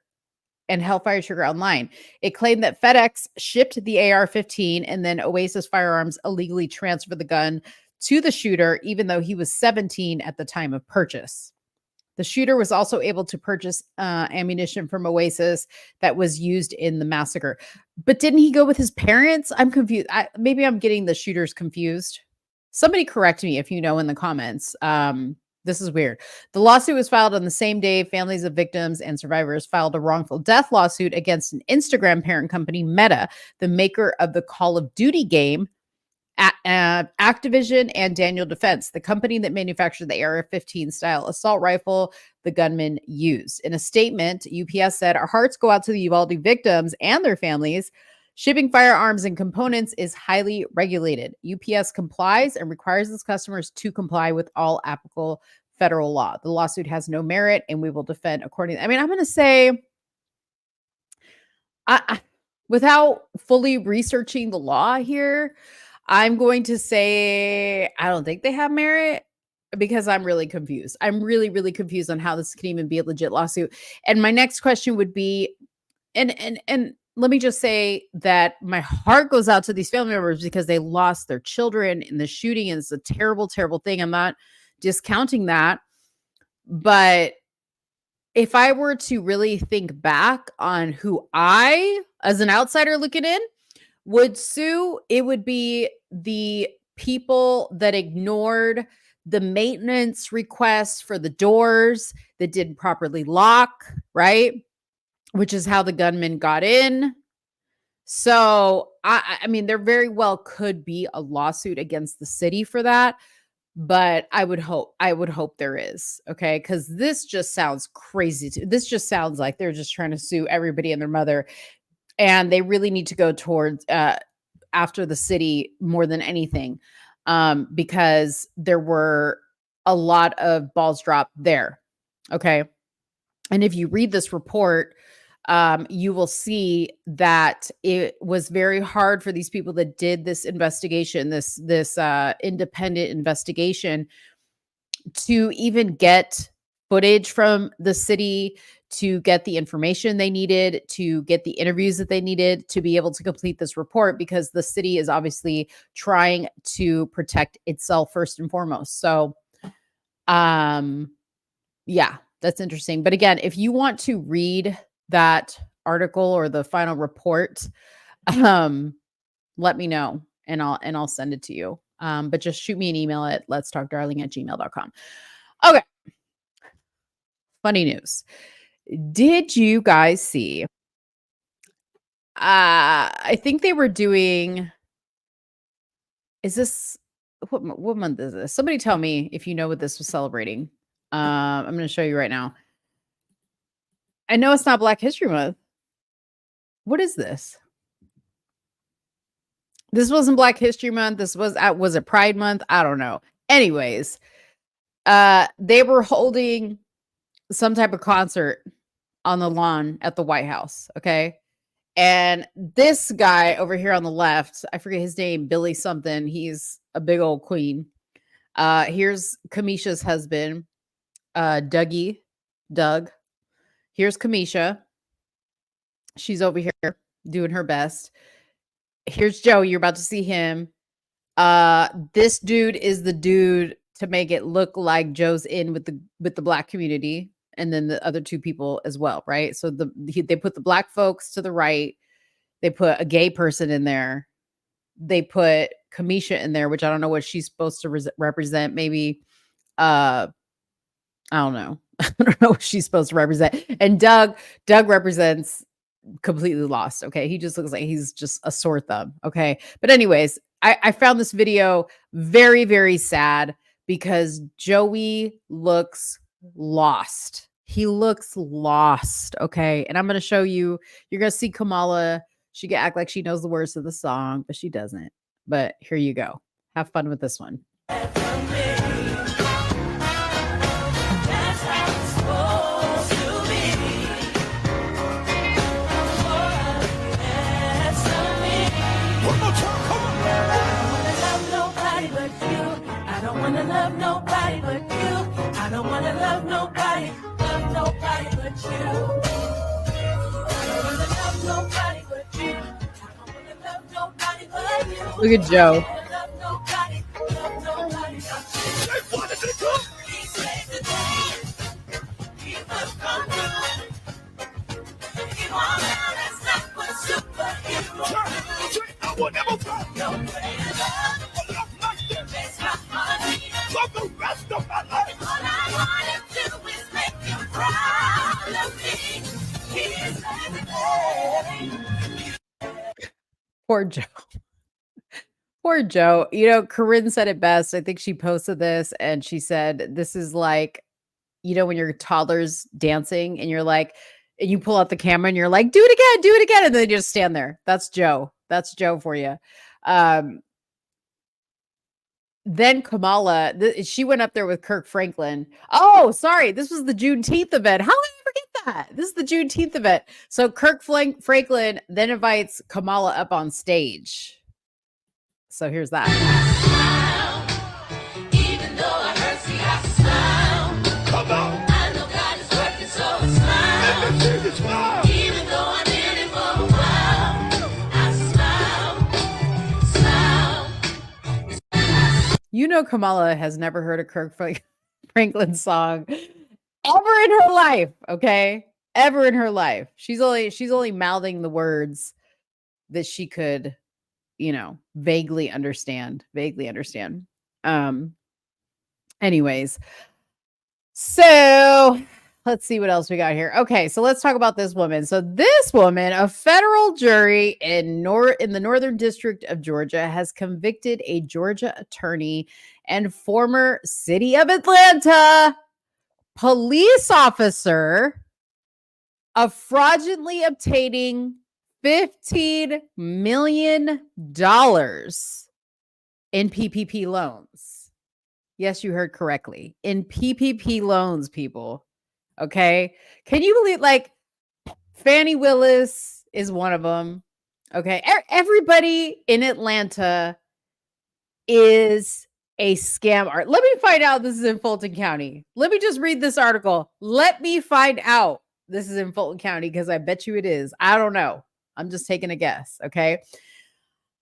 online. It claimed that FedEx shipped the AR-15 and then Oasis Firearms illegally transferred the gun to the shooter, even though he was 17 at the time of purchase. The shooter was also able to purchase ammunition from Oasis that was used in the massacre. But didn't he go with his parents? I'm confused. Maybe I'm getting the shooters confused. Somebody correct me if you know in the comments. This is weird. The lawsuit was filed on the same day. Families of victims and survivors filed a wrongful death lawsuit against an Instagram parent company, Meta, the maker of the Call of Duty game, Activision and Daniel Defense, the company that manufactured the AR-15 style assault rifle the gunman used. In a statement, UPS said, "Our hearts go out to the Uvalde victims and their families. Shipping firearms and components is highly regulated. UPS complies and requires its customers to comply with all applicable federal law. The lawsuit has no merit, and we will defend accordingly." I mean, I'm going to say, without fully researching the law here, I'm going to say I don't think they have merit, because I'm really confused. I'm really, really confused on how this can even be a legit lawsuit. And my next question would be, and let me just say that my heart goes out to these family members because they lost their children in the shooting, and it's a terrible, terrible thing. I'm not discounting that. But if I were to really think back on who I, as an outsider looking in, would sue, it would be the people that ignored the maintenance requests for the doors that didn't properly lock, right? Which is how the gunman got in. So, I mean, there very well could be a lawsuit against the city for that, but I would hope there is, okay? Because this just sounds crazy. This just sounds like they're just trying to sue everybody and their mother, and they really need to go towards after the city more than anything, because there were a lot of balls dropped there, okay? And if you read this report, you will see that it was very hard for these people that did this investigation, this independent investigation, to even get footage from the city, to get the information they needed, to get the interviews that they needed to be able to complete this report, because the city is obviously trying to protect itself first and foremost. So, yeah, that's interesting. But again, if you want to read that article or the final report, let me know and I'll send it to you. But just shoot me an email at letstalkdarling@gmail.com. Okay. Funny news. Did you guys see? I think they were doing. Is this what month is this? Somebody tell me if you know what this was celebrating. I'm going to show you right now. I know it's not Black History Month. What is this? This wasn't Black History Month. This was it Pride Month? I don't know. Anyways, they were holding some type of concert on the lawn at the White House, okay? And this guy over here on the left, I forget his name, Billy something. He's a big old queen. Here's Kamisha's husband, Doug. Here's Kamisha. She's over here doing her best. Here's Joe. You're about to see him. This dude is the dude to make it look like Joe's in with the Black community, and then the other two people as well, right? So they put the Black folks to the right. They put a gay person in there. They put Kamisha in there, which I don't know what she's supposed to represent. Maybe, I don't know. I don't know what she's supposed to represent. And Doug represents completely lost. Okay. He just looks like he's just a sore thumb. Okay. But anyways, I found this video very, very sad because Joey looks lost. He looks lost. Okay. And I'm going to show you, you're going to see Kamala. She can act like she knows the words of the song, but she doesn't. But here you go. Have fun with this one. Love nobody but you. I don't wanna love nobody but you. I don't wanna love nobody but you. I don't wanna love nobody but you. Look at Joe. Love nobody but you. They wanted to come. He saved the day. He must come through. He won't let us not put superhero. I will never find no greater love. It's not money. For the rest of my life. All I want to do is make you proud of me. He is everything. Poor Joe. Poor Joe. You know, Corinne said it best. I think she posted this and she said, this is like, you know, when your toddler's dancing and you're like, and you pull out the camera and you're like, do it again. And then you just stand there. That's Joe. That's Joe for you. Then Kamala, she went up there with Kirk Franklin. Oh, sorry. This was the Juneteenth event. How did I forget that? This is the Juneteenth event. So Kirk Franklin then invites Kamala up on stage. So here's that. Even though I hurt, see, I smile. Come on. I know God is working, so I smile. Let me see you smile. Even though I've been in for a while, I smile. You know, Kamala has never heard a Kirk Franklin song ever in her life. Okay, ever in her life. She's only mouthing the words that she could, you know, vaguely understand. Anyways, so let's see what else we got here. Okay, so let's talk about this woman. So this woman, a federal jury in the Northern District of Georgia, has convicted a Georgia attorney and former City of Atlanta police officer of fraudulently obtaining $15 million in PPP loans. Yes, you heard correctly. In PPP loans, people. Okay. Can you believe, like, Fannie Willis is one of them. Okay. Everybody in Atlanta is a scam art. Let me find out this is in Fulton County. Let me just read this article. Let me find out this is in Fulton County, because I bet you it is. I don't know. I'm just taking a guess. Okay.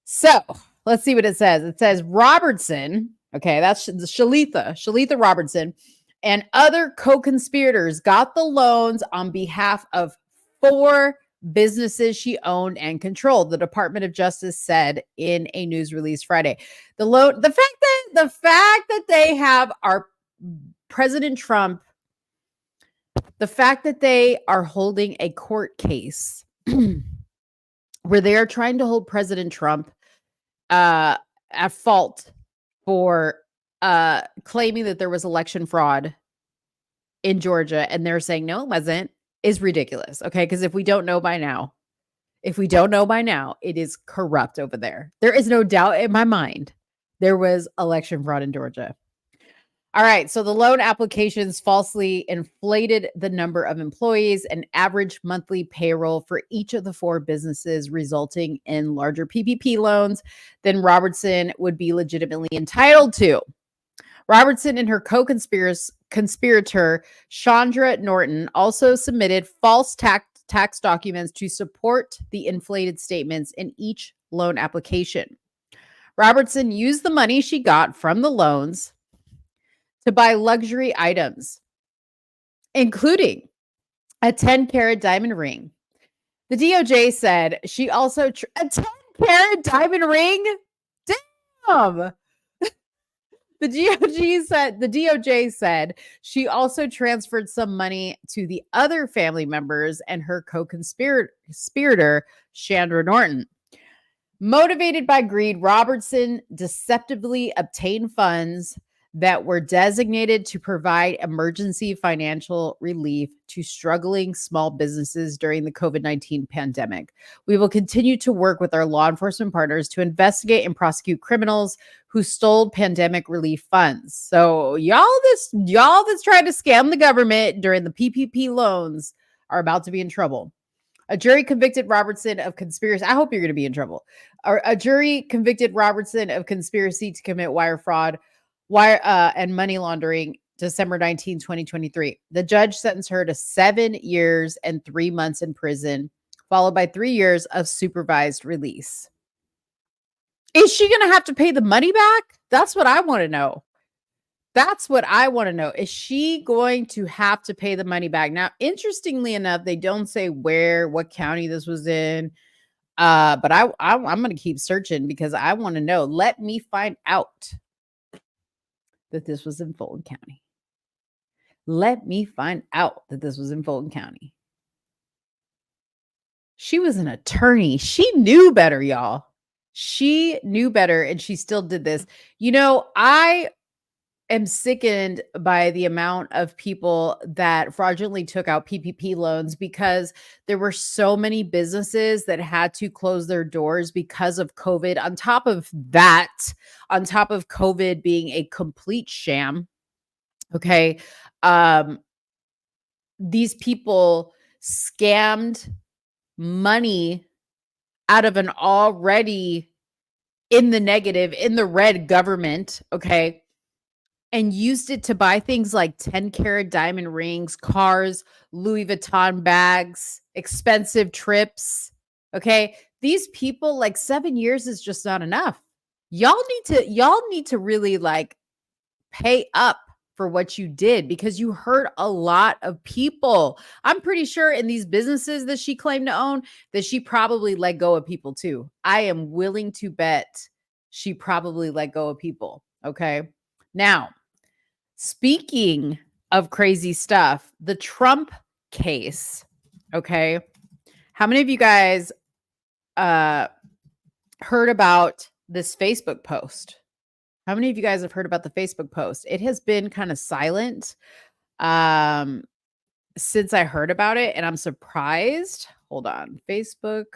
So let's see what it says. It says Robertson. Okay. That's Shalitha Robertson and other co-conspirators got the loans on behalf of 4 businesses she owned and controlled, the Department of Justice said in a news release Friday. The fact that they have our President Trump, the fact that they are holding a court case where they are trying to hold President Trump at fault for claiming that there was election fraud in Georgia, and they're saying no, it wasn't, is ridiculous. Okay, because if we don't know by now, it is corrupt over there. There is no doubt in my mind there was election fraud in Georgia. All right, so the loan applications falsely inflated the number of employees and average monthly payroll for each of the 4 businesses, resulting in larger PPP loans than Robertson would be legitimately entitled to. Robertson and her co-conspirator, Chandra Norton, also submitted false tax documents to support the inflated statements in each loan application. Robertson used the money she got from the loans to buy luxury items, including a 10-carat diamond ring. The DOJ said she also... a 10-carat diamond ring? Damn! The DOJ said she also transferred some money to the other family members and her co-conspirator, Chandra Norton. Motivated by greed, Robertson deceptively obtained funds that were designated to provide emergency financial relief to struggling small businesses during the COVID-19 pandemic. We will continue to work with our law enforcement partners to investigate and prosecute criminals who stole pandemic relief funds. So y'all that's trying to scam the government during the PPP loans are about to be in trouble. A jury convicted Robertson of conspiracy. I hope you're going to be in trouble. A jury convicted Robertson of conspiracy to commit wire fraud, and money laundering December 19, 2023. The judge sentenced her to 7 years and 3 months in prison, followed by 3 years of supervised release. Is she going to have to pay the money back? That's what I want to know. Is she going to have to pay the money back? Now, interestingly enough, they don't say what county this was in. But I'm going to keep searching because I want to know. Let me find out that this was in Fulton County. She was an attorney. She knew better, y'all. She knew better and she still did this. You know, I am sickened by the amount of people that fraudulently took out PPP loans because there were so many businesses that had to close their doors because of COVID. On top of that, on top of COVID being a complete sham, okay, these people scammed money out of an already in the negative, in the red government, okay, and used it to buy things like 10-carat diamond rings, cars, Louis Vuitton bags, expensive trips. Okay. These people, like 7 years is just not enough. Y'all need to really like pay up for what you did because you hurt a lot of people. I'm pretty sure in these businesses that she claimed to own that she probably let go of people too. I am willing to bet she probably let go of people. Okay. Now, speaking of crazy stuff, the Trump case. Okay. How many of you guys heard about this Facebook post? How many of you guys have heard about the Facebook post? It has been kind of silent since I heard about it, and I'm surprised. Hold on. Facebook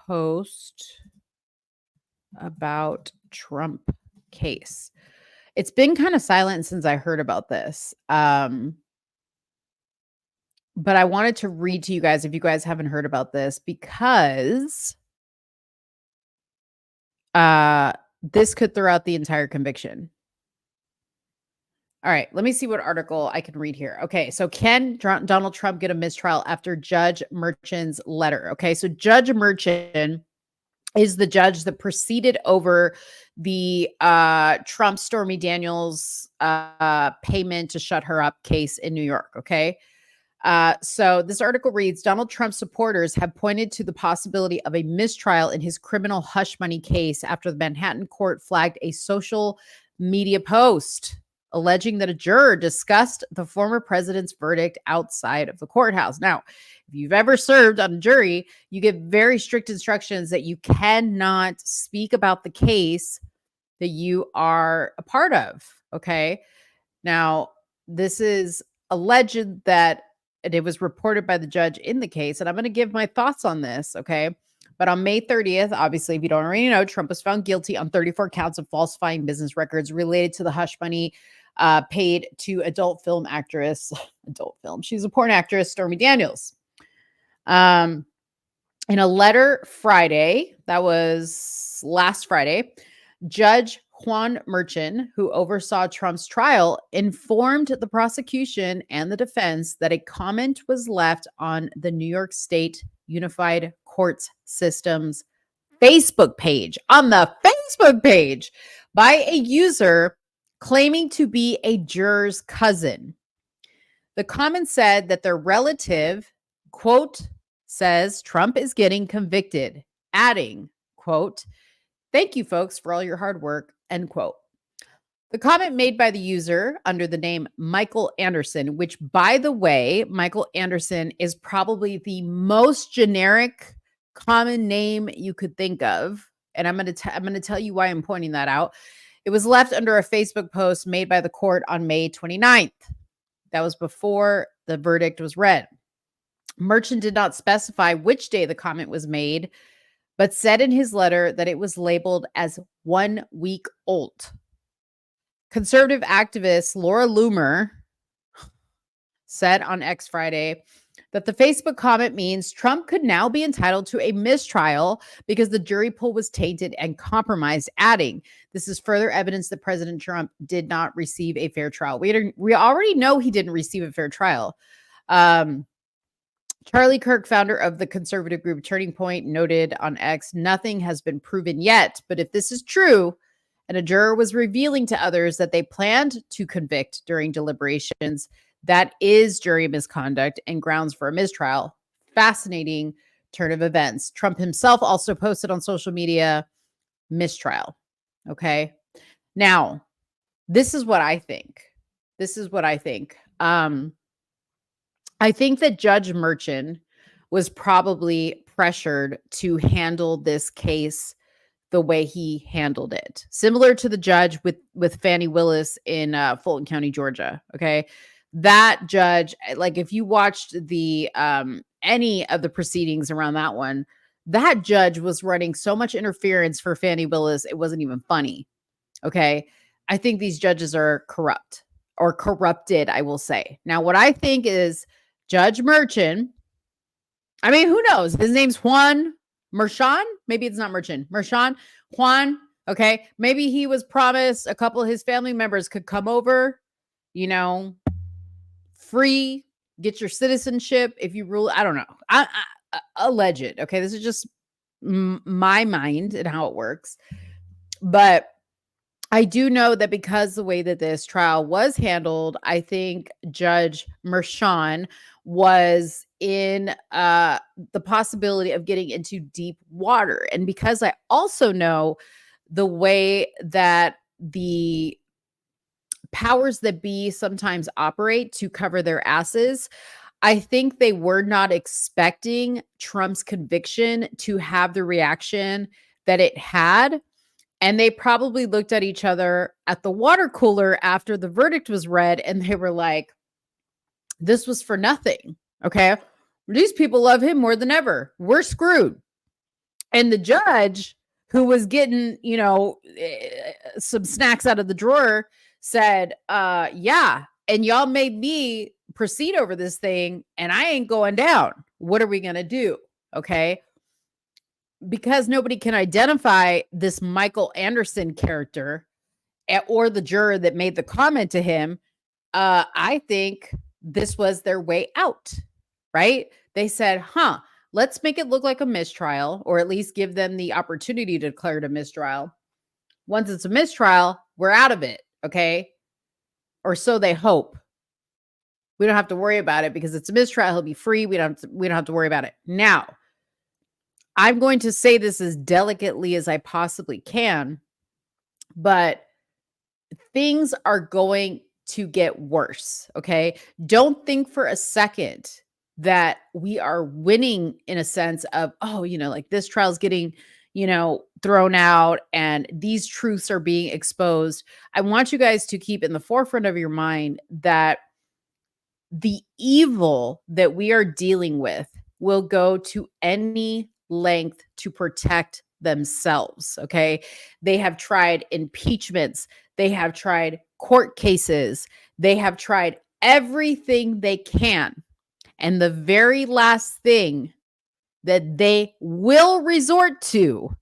post about Trump case. It's been kind of silent since I heard about this. But I wanted to read to you guys if you guys haven't heard about this because this could throw out the entire conviction. All right, let me see what article I can read here. Okay, so can Donald Trump get a mistrial after Judge Merchan's letter? Okay, so Judge Merchan is the judge that proceeded over the Trump Stormy Daniels payment to shut her up case in New York. Okay. So this article reads, Donald Trump's supporters have pointed to the possibility of a mistrial in his criminal hush money case after the Manhattan court flagged a social media post alleging that a juror discussed the former president's verdict outside of the courthouse. Now, if you've ever served on a jury, you get very strict instructions that you cannot speak about the case that you are a part of. Okay. Now, this is alleged that it was reported by the judge in the case, and I'm going to give my thoughts on this. Okay. But on May 30th, obviously, if you don't already know, Trump was found guilty on 34 counts of falsifying business records related to the hush money paid to she's a porn actress, Stormy Daniels. In a letter Friday, that was last Friday, Judge Juan Merchan, who oversaw Trump's trial, informed the prosecution and the defense that a comment was left on the New York State Unified Courts System's Facebook page, by a user claiming to be a juror's cousin. The comment said that their relative, quote, says Trump is getting convicted, adding, quote, thank you, folks, for all your hard work, end quote. The comment made by the user under the name Michael Anderson, which, by the way, Michael Anderson is probably the most generic common name you could think of. And I'm going to tell you why I'm pointing that out. It was left under a Facebook post made by the court on May 29th. That was before the verdict was read. Merchan did not specify which day the comment was made, but said in his letter that it was labeled as 1 week old. Conservative activist Laura Loomer said on X Friday that the Facebook comment means Trump could now be entitled to a mistrial because the jury pool was tainted and compromised, adding, this is further evidence that President Trump did not receive a fair trial. We already know he didn't receive a fair trial. Charlie Kirk, founder of the conservative group Turning Point, noted on X, nothing has been proven yet, but if this is true, and a juror was revealing to others that they planned to convict during deliberations, that is jury misconduct and grounds for a mistrial. Fascinating turn of events. Trump himself also posted on social media, mistrial. Okay. Now, this is what I think. I think that Judge Merchan was probably pressured to handle this case the way he handled it. Similar to the judge with Fannie Willis in Fulton County, Georgia. Okay. That judge, like if you watched the any of the proceedings around that one, that judge was running so much interference for Fannie Willis, it wasn't even funny. Okay. I think these judges are corrupt or corrupted, I will say. Now, what I think is Judge Merchan, I mean, who knows? His name's Juan Merchan. Maybe it's not Merchan. Merchan. Juan. Okay. Maybe he was promised a couple of his family members could come over, you know, free, get your citizenship if you rule. I don't know. Alleged. Okay. This is just my mind and how it works. But I do know that because the way that this trial was handled, I think Judge Merchan was in the possibility of getting into deep water. And because I also know the way that the powers that be sometimes operate to cover their asses, I think they were not expecting Trump's conviction to have the reaction that it had. And they probably looked at each other at the water cooler after the verdict was read, and they were like, this was for nothing. Okay. These people love him more than ever. We're screwed. And the judge, who was getting, you know, some snacks out of the drawer, said, yeah, and y'all made me proceed over this thing, and I ain't going down. What are we going to do? Okay. Because nobody can identify this Michael Anderson character or the juror that made the comment to him, I think this was their way out, right? They said, let's make it look like a mistrial, or at least give them the opportunity to declare it a mistrial. Once it's a mistrial, we're out of it, okay? Or so they hope. We don't have to worry about it because it's a mistrial. He'll be free. We don't have to worry about it. Now, I'm going to say this as delicately as I possibly can, but things are going to get worse, okay? Don't think for a second that we are winning in a sense of, oh, you know, like this trial's getting, you know, thrown out and these truths are being exposed. I want you guys to keep in the forefront of your mind that the evil that we are dealing with will go to any length to protect themselves. Okay. They have tried impeachments. They have tried court cases. They have tried everything they can. And the very last thing that they will resort to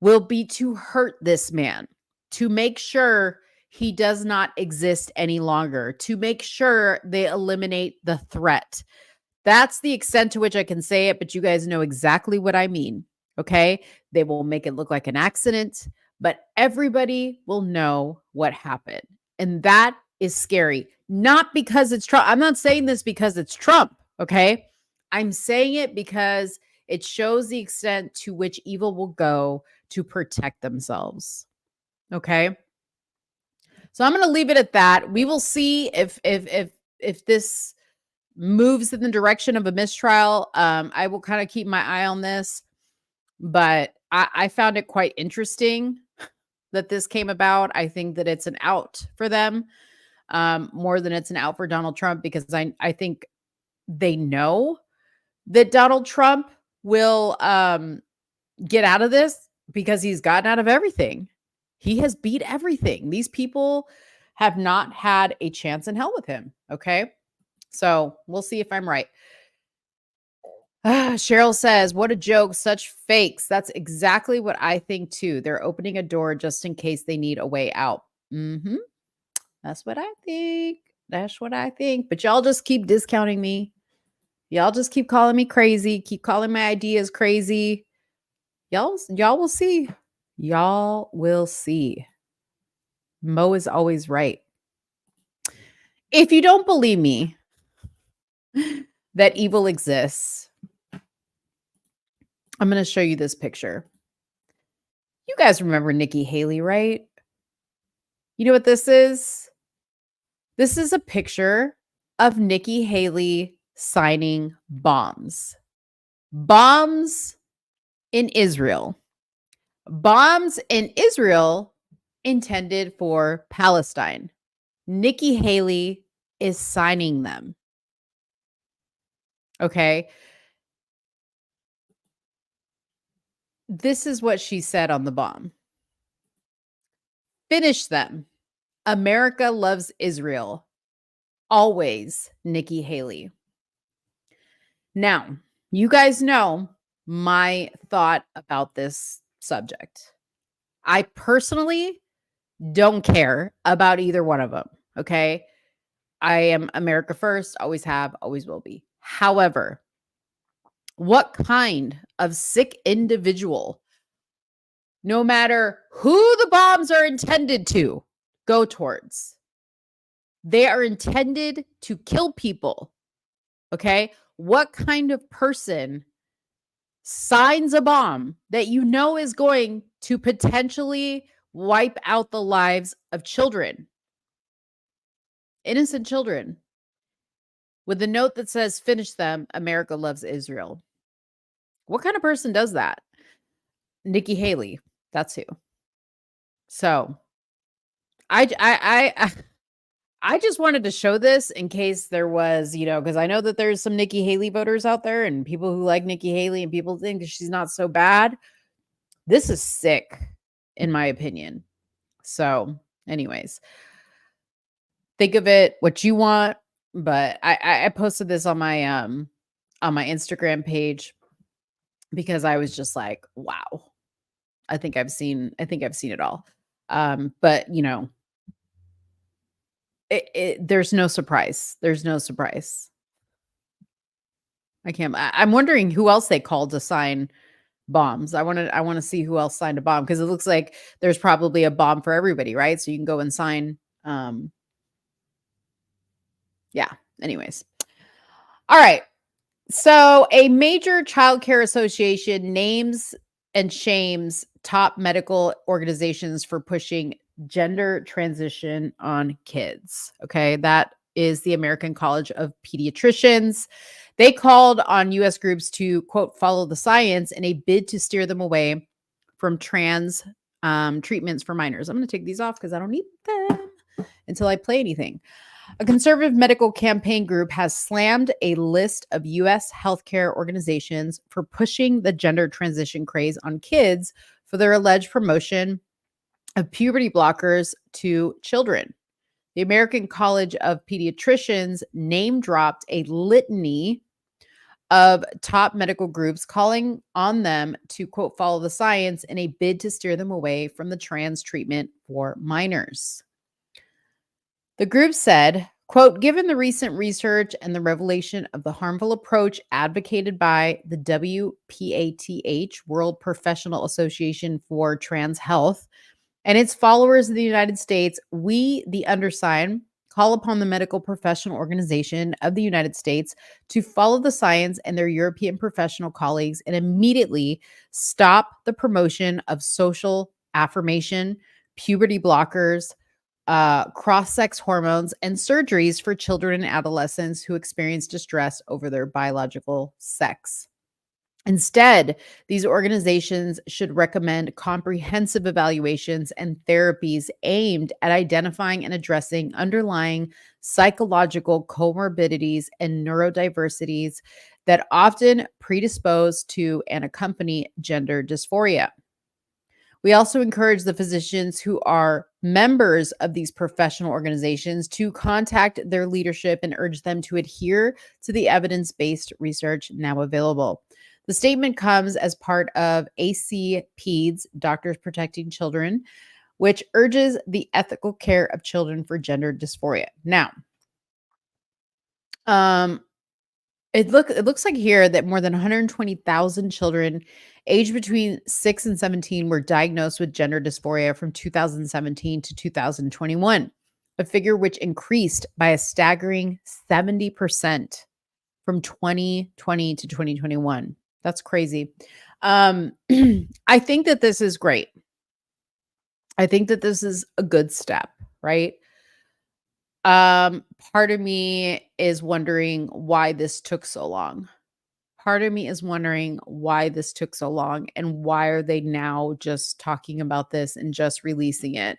will be to hurt this man, to make sure he does not exist any longer, to make sure they eliminate the threat. That's the extent to which I can say it, but you guys know exactly what I mean, okay? They will make it look like an accident, but everybody will know what happened. And that is scary. Not because it's Trump. I'm not saying this because it's Trump, okay? I'm saying it because it shows the extent to which evil will go to protect themselves, okay? So I'm going to leave it at that. We will see if this moves in the direction of a mistrial. I will kind of keep my eye on this, but I found it quite interesting that this came about. I think that it's an out for them more than it's an out for Donald Trump, because I think they know that Donald Trump will get out of this because he's gotten out of everything. He has beat everything. These people have not had a chance in hell with him. Okay. So we'll see if I'm right. Cheryl says, what a joke. Such fakes. That's exactly what I think too. They're opening a door just in case they need a way out. That's what I think. That's what I think. But y'all just keep discounting me. Y'all just keep calling me crazy. Keep calling my ideas crazy. Y'all will see. Y'all will see. Mo is always right. If you don't believe me that evil exists, I'm going to show you this picture. You guys remember Nikki Haley, right? You know what this is? This is a picture of Nikki Haley signing bombs. Bombs in Israel. Bombs in Israel intended for Palestine. Nikki Haley is signing them. Okay. This is what she said on the bomb. Finish them. America loves Israel. Always, Nikki Haley. Now, you guys know my thought about this subject. I personally don't care about either one of them. Okay. I am America first, always have, always will be. However, what kind of sick individual, no matter who the bombs are intended to go towards, they are intended to kill people. Okay. What kind of person signs a bomb that you know is going to potentially wipe out the lives of children? Innocent children. With a note that says, finish them, America loves Israel. What kind of person does that? Nikki Haley. That's who. So I just wanted to show this in case there was, because I know that there's some Nikki Haley voters out there and people who like Nikki Haley and people think that she's not so bad. This is sick, in my opinion. So, anyways, think of it what you want. But I posted this on my Instagram page because I was just like, wow, I think I've seen it all. But there's no surprise. There's no surprise. I'm wondering who else they called to sign bombs. I want to see who else signed a bomb, because it looks like there's probably a bomb for everybody, right? So you can go and sign. Yeah. Anyways. All right. So a major childcare association names and shames top medical organizations for pushing gender transition on kids. Okay. That is the American College of Pediatricians. They called on U.S. groups to, quote, follow the science in a bid to steer them away from trans treatments for minors. I'm going to take these off because I don't need them until I play anything. A conservative medical campaign group has slammed a list of U.S. healthcare organizations for pushing the gender transition craze on kids for their alleged promotion of puberty blockers to children. The American College of Pediatricians name-dropped a litany of top medical groups calling on them to, quote, follow the science in a bid to steer them away from the trans treatment for minors. The group said, quote, given the recent research and the revelation of the harmful approach advocated by the WPATH, World Professional Association for Trans Health, and its followers in the United States, we, the undersigned, call upon the Medical Professional Organization of the United States to follow the science and their European professional colleagues and immediately stop the promotion of social affirmation, puberty blockers, cross-sex hormones, and surgeries for children and adolescents who experience distress over their biological sex. Instead, these organizations should recommend comprehensive evaluations and therapies aimed at identifying and addressing underlying psychological comorbidities and neurodiversities that often predispose to and accompany gender dysphoria. We also encourage the physicians who are members of these professional organizations to contact their leadership and urge them to adhere to the evidence-based research now available. The statement comes as part of AC Peds, Doctors Protecting Children, which urges the ethical care of children for gender dysphoria. Now, it looks like here that more than 120,000 children aged between 6 and 17 were diagnosed with gender dysphoria from 2017 to 2021, a figure which increased by a staggering 70% from 2020 to 2021. That's crazy. I think that this is great. I think that this is a good step, right? Part of me is wondering why this took so long. Part of me is wondering why this took so long and why are they now just talking about this and just releasing it.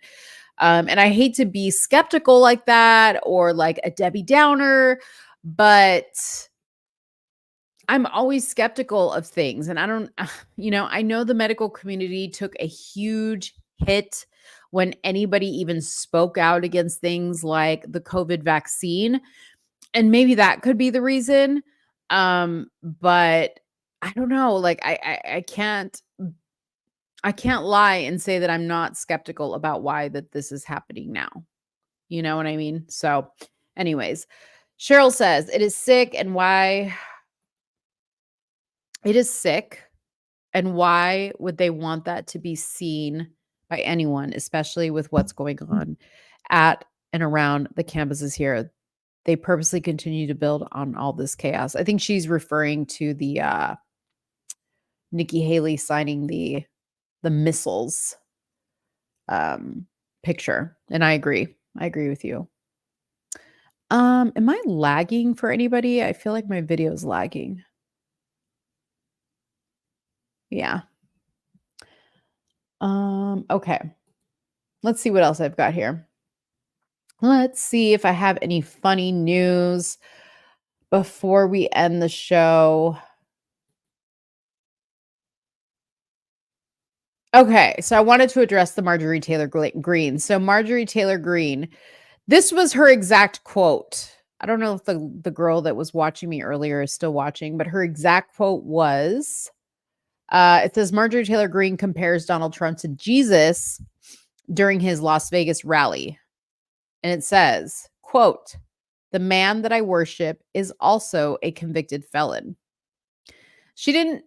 And I hate to be skeptical like that or like a Debbie Downer, but I'm always skeptical of things. And I don't, I know the medical community took a huge hit when anybody even spoke out against things like the COVID vaccine. And maybe that could be the reason. But I don't know. Like I can't lie and say that I'm not skeptical about why that this is happening now. You know what I mean? So anyways, Cheryl says it is sick and why it is sick. And why would they want that to be seen by anyone, especially with what's going on at and around the campuses here? They purposely continue to build on all this chaos. I think she's referring to the Nikki Haley signing the missiles picture. And I agree. I agree with you. Am I lagging for anybody? I feel like my video is lagging. Yeah. Okay. Let's see what else I've got here. Let's see if I have any funny news before we end the show. Okay, so I wanted to address the Marjorie Taylor Green. So Marjorie Taylor Green, this was her exact quote. I don't know if the girl that was watching me earlier is still watching, but her exact quote was, it says Marjorie Taylor Green compares Donald Trump to Jesus during his Las Vegas rally. And it says, quote, "The man that I worship is also a convicted felon." She didn't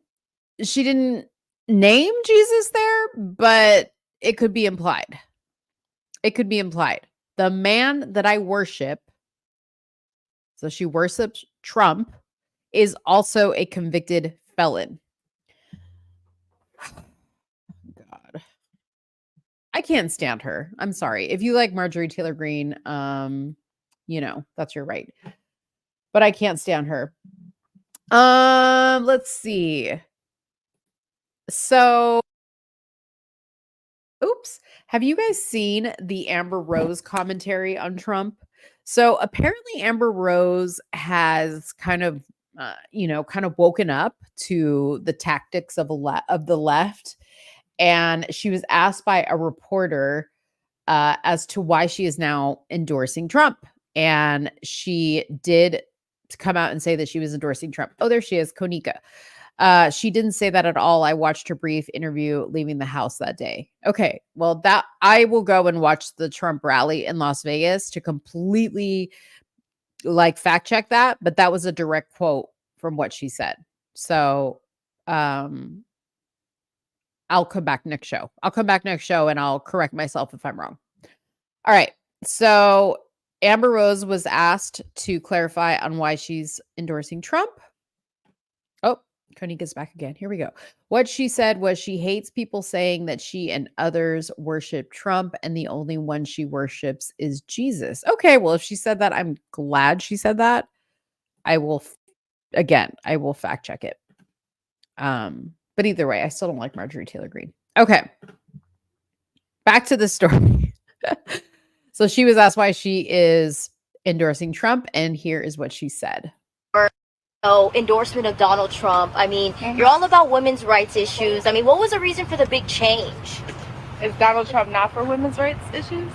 name Jesus there, but it could be implied. It could be implied. The man that I worship, so she worships Trump, is also a convicted felon. God. I can't stand her. I'm sorry. If you like Marjorie Taylor Green, that's your right. But I can't stand her. Let's see. So, oops. Have you guys seen the Amber Rose commentary on Trump? So apparently Amber Rose has kind of woken up to the tactics of the left. And she was asked by a reporter as to why she is now endorsing Trump. And she did come out and say that she was endorsing Trump. Oh, there she is, Konika. She didn't say that at all. I watched her brief interview leaving the house that day. Okay, well, that I will go and watch the Trump rally in Las Vegas to completely fact check that. But that was a direct quote from what she said. So, I'll come back next show. And I'll correct myself if I'm wrong. All right. So Amber Rose was asked to clarify on why she's endorsing Trump. Oh, Konika's back again. Here we go. What she said was she hates people saying that she and others worship Trump and the only one she worships is Jesus. Okay, well, if she said that, I'm glad she said that. I will fact check it. But either way, I still don't like Marjorie Taylor Green. Okay. Back to the story. So she was asked why she is endorsing Trump, and here is what she said. Endorsement of Donald Trump. I mean, you're all about women's rights issues. I mean, what was the reason for the big change? Is Donald Trump not for women's rights issues?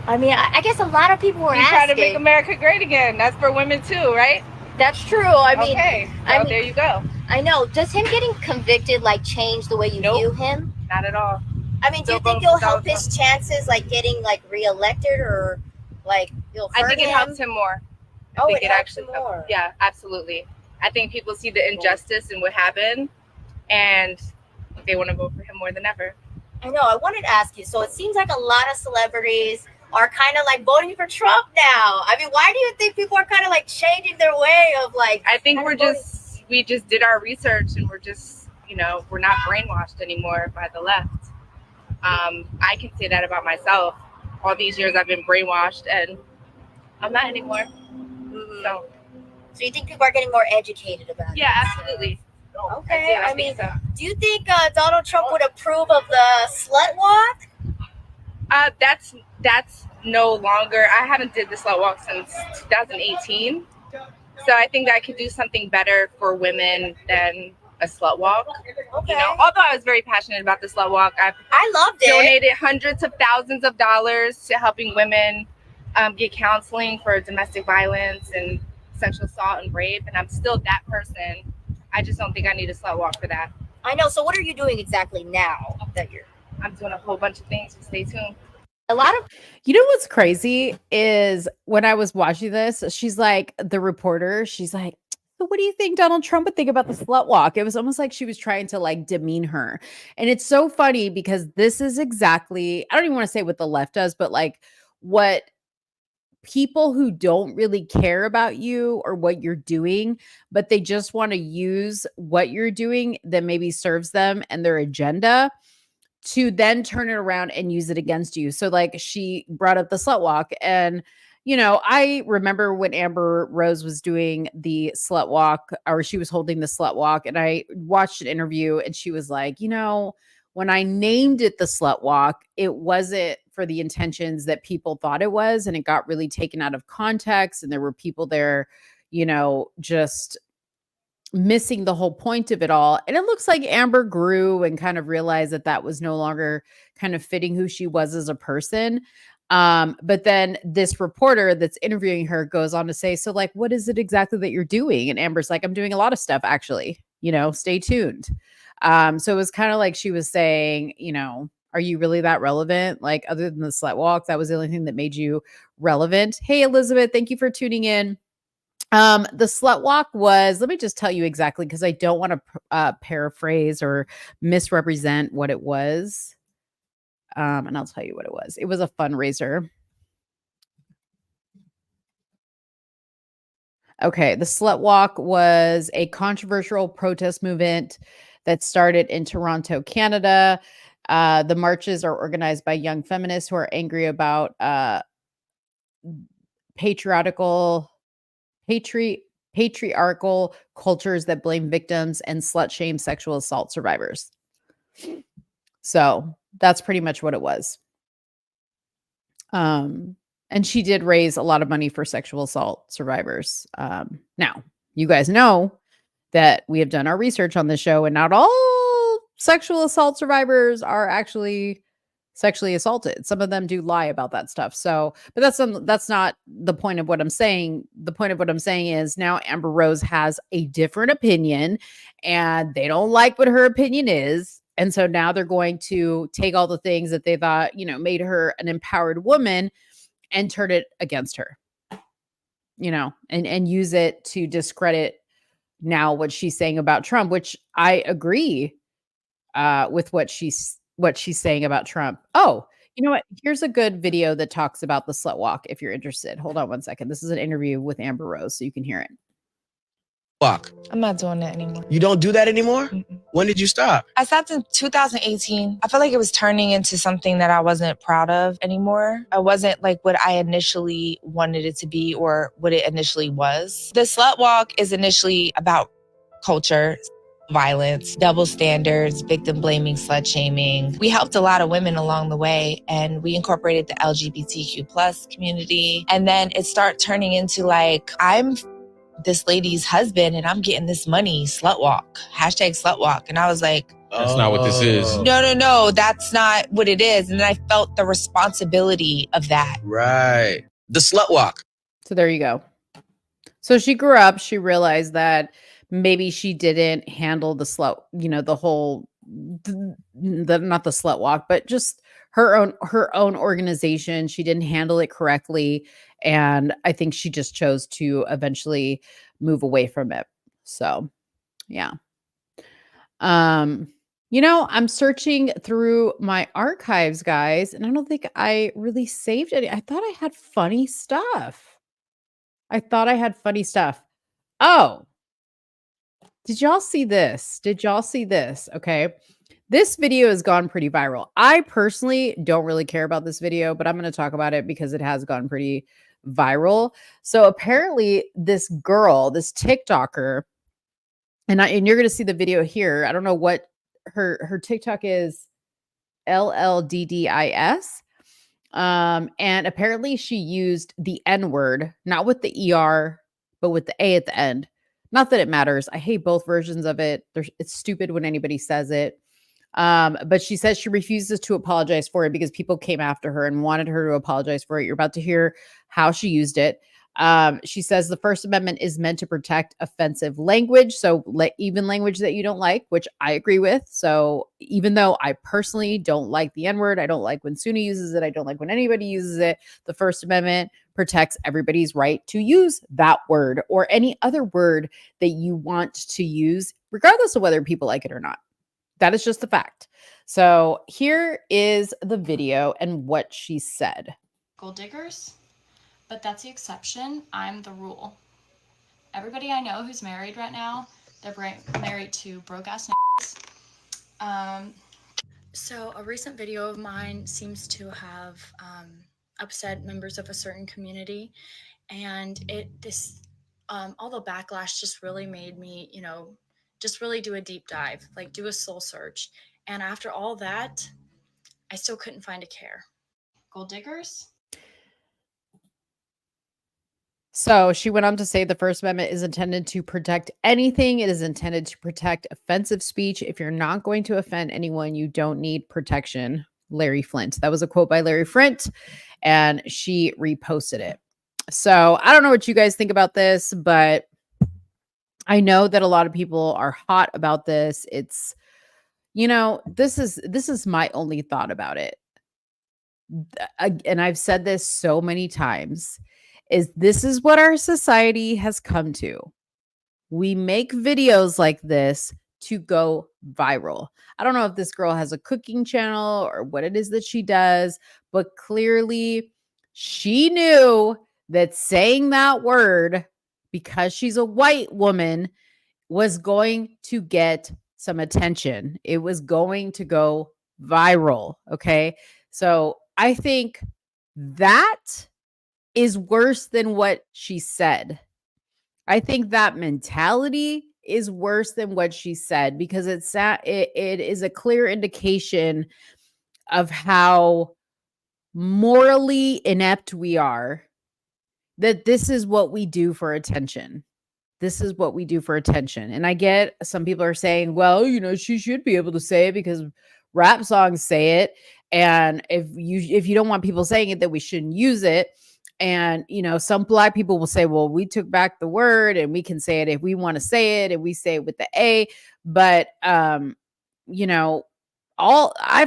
I mean, I guess a lot of people were asking. He's trying to make America great again. That's for women too, right? That's true. I mean, okay. So there you go. I know. Does him getting convicted change the way you view him? Not at all. I mean, do you think it'll help his chances getting reelected or you'll hurt him? I think it helps him more. I think it actually more. Yeah, absolutely. I think people see the injustice and what happened, and they want to vote for him more than ever. I know. I wanted to ask you. So it seems like a lot of celebrities are kind of voting for Trump now. I mean, why do you think people are kind of changing their way of I think we just did our research and we're just, we're not brainwashed anymore by the left. I can say that about myself. All these years I've been brainwashed and I'm not anymore. So you think people are getting more educated about it? yeah, absolutely. Okay. I I mean, think so. do you think Donald Trump would approve of the slut walk? That's no longer. I haven't did the slut walk since 2018, so I think that I could do something better for women than a slut walk. Okay. You know, although I was very passionate about the slut walk, I loved it. Donated hundreds of thousands of dollars to helping women get counseling for domestic violence and sexual assault and rape, and I'm still that person. I just don't think I need a slut walk for that. I know. So what are you doing exactly now that you're? I'm doing a whole bunch of things. So stay tuned. A lot of You know what's crazy is when I was watching this, she's like, the reporter, she's like, so what do you think Donald Trump would think about the slut walk? It was almost like she was trying to like demean her. And it's so funny because this is exactly, I don't even want to say what the left does, but like what people who don't really care about you or what you're doing, but they just want to use what you're doing that maybe serves them and their agenda to then turn it around and use it against you. So like she brought up the slut walk, and you know, I remember when Amber Rose was doing the slut walk, or she was holding the slut walk, and I watched an interview and she was like, you know, when I named it the slut walk, it wasn't for the intentions that people thought it was, and it got really taken out of context, and there were people there, you know, just missing the whole point of it all. And it looks like Amber grew and kind of realized that that was no longer kind of fitting who she was as a person. But then this reporter that's interviewing her goes on to say, so like, what is it exactly that you're doing? And Amber's like, I'm doing a lot of stuff, actually, you know, stay tuned. So it was kind of like she was saying, you know, are you really that relevant? Like, other than the slut walk, that was the only thing that made you relevant. Hey, Elizabeth, thank you for tuning in. The slut walk was, let me just tell you exactly, because I don't want to paraphrase or misrepresent what it was. And I'll tell you what it was. It was a fundraiser. Okay, the slut walk was a controversial protest movement that started in Toronto, Canada. The marches are organized by young feminists who are angry about patriarchal cultures that blame victims and slut shame sexual assault survivors. So that's pretty much what it was. And she did raise a lot of money for sexual assault survivors. Now, you guys know that we have done our research on the show, and not all sexual assault survivors are actually sexually assaulted. Some of them do lie about that stuff. So, but that's not the point of what I'm saying. The point of what I'm saying is now Amber Rose has a different opinion, and they don't like what her opinion is. And so now they're going to take all the things that they thought, you know, made her an empowered woman and turn it against her, you know, and use it to discredit now what she's saying about Trump, which I agree with what she's saying about Trump. Oh, you know what? Here's a good video that talks about the slut walk if you're interested. Hold on one second. This is an interview with Amber Rose, so you can hear it. Walk. I'm not doing that anymore. You don't do that anymore? Mm-mm. When did you stop? I stopped in 2018. I felt like it was turning into something that I wasn't proud of anymore. I wasn't like what I initially wanted it to be or what it initially was. The slut walk is initially about culture, violence, double standards, victim blaming, slut shaming. We helped a lot of women along the way, and we incorporated the LGBTQ plus community. And then it started turning into like, I'm this lady's husband and I'm getting this money, slut walk, hashtag slut walk. And I was like, that's not what this is. No, that's not what it is. And then I felt the responsibility of that. Right. The slut walk. So there you go. So she grew up, she realized that maybe she didn't handle the slut, you know, the whole, not the slut walk, but just her own organization. She didn't handle it correctly. And I think she just chose to eventually move away from it. So, yeah. You know, I'm searching through my archives, guys, and I don't think I really saved it. I thought I had funny stuff. Oh, did y'all see this? Okay. This video has gone pretty viral. I personally don't really care about this video, but I'm going to talk about it because it has gone pretty viral. So apparently this girl, this TikToker, and you're going to see the video here. I don't know what her TikTok is, LLDDIS. And apparently she used the N word, not with the ER, but with the A at the end. Not that it matters. I hate both versions of it. It's stupid when anybody says it. But she says she refuses to apologize for it because people came after her and wanted her to apologize for it. You're about to hear how she used it. She says the First Amendment is meant to protect offensive language. So even language that you don't like, which I agree with. So even though I personally don't like the N-word, I don't like when SUNY uses it, I don't like when anybody uses it, the First Amendment protects everybody's right to use that word or any other word that you want to use, regardless of whether people like it or not. That is just the fact. So here is the video and what she said. Gold diggers, but that's the exception. I'm the rule. Everybody I know who's married right now, they're married to broke ass niggas. So a recent video of mine seems to have upset members of a certain community, and all the backlash just really made me, just really do a deep dive, like do a soul search. And after all that, I still couldn't find a care. Gold diggers. So she went on to say the First Amendment is intended to protect anything. It is intended to protect offensive speech. If you're not going to offend anyone, you don't need protection. Larry Flint. That was a quote by Larry Flint, and she reposted it. So I don't know what you guys think about this, but I know that a lot of people are hot about this. It's, this is my only thought about it. And I've said this so many times, is this is what our society has come to. We make videos like this to go viral. I don't know if this girl has a cooking channel or what it is that she does, but clearly she knew that saying that word, because she's a white woman, was going to get some attention. It was going to go viral. Okay. So I think that is worse than what she said. I think that mentality is worse than what she said, because it is a clear indication of how morally inept we are, that this is what we do for attention. This is what we do for attention. And I get some people are saying, well, she should be able to say it because rap songs say it. And if you don't want people saying it, then we shouldn't use it. And, some Black people will say, well, we took back the word and we can say it if we want to say it, and we say it with the A. But, I've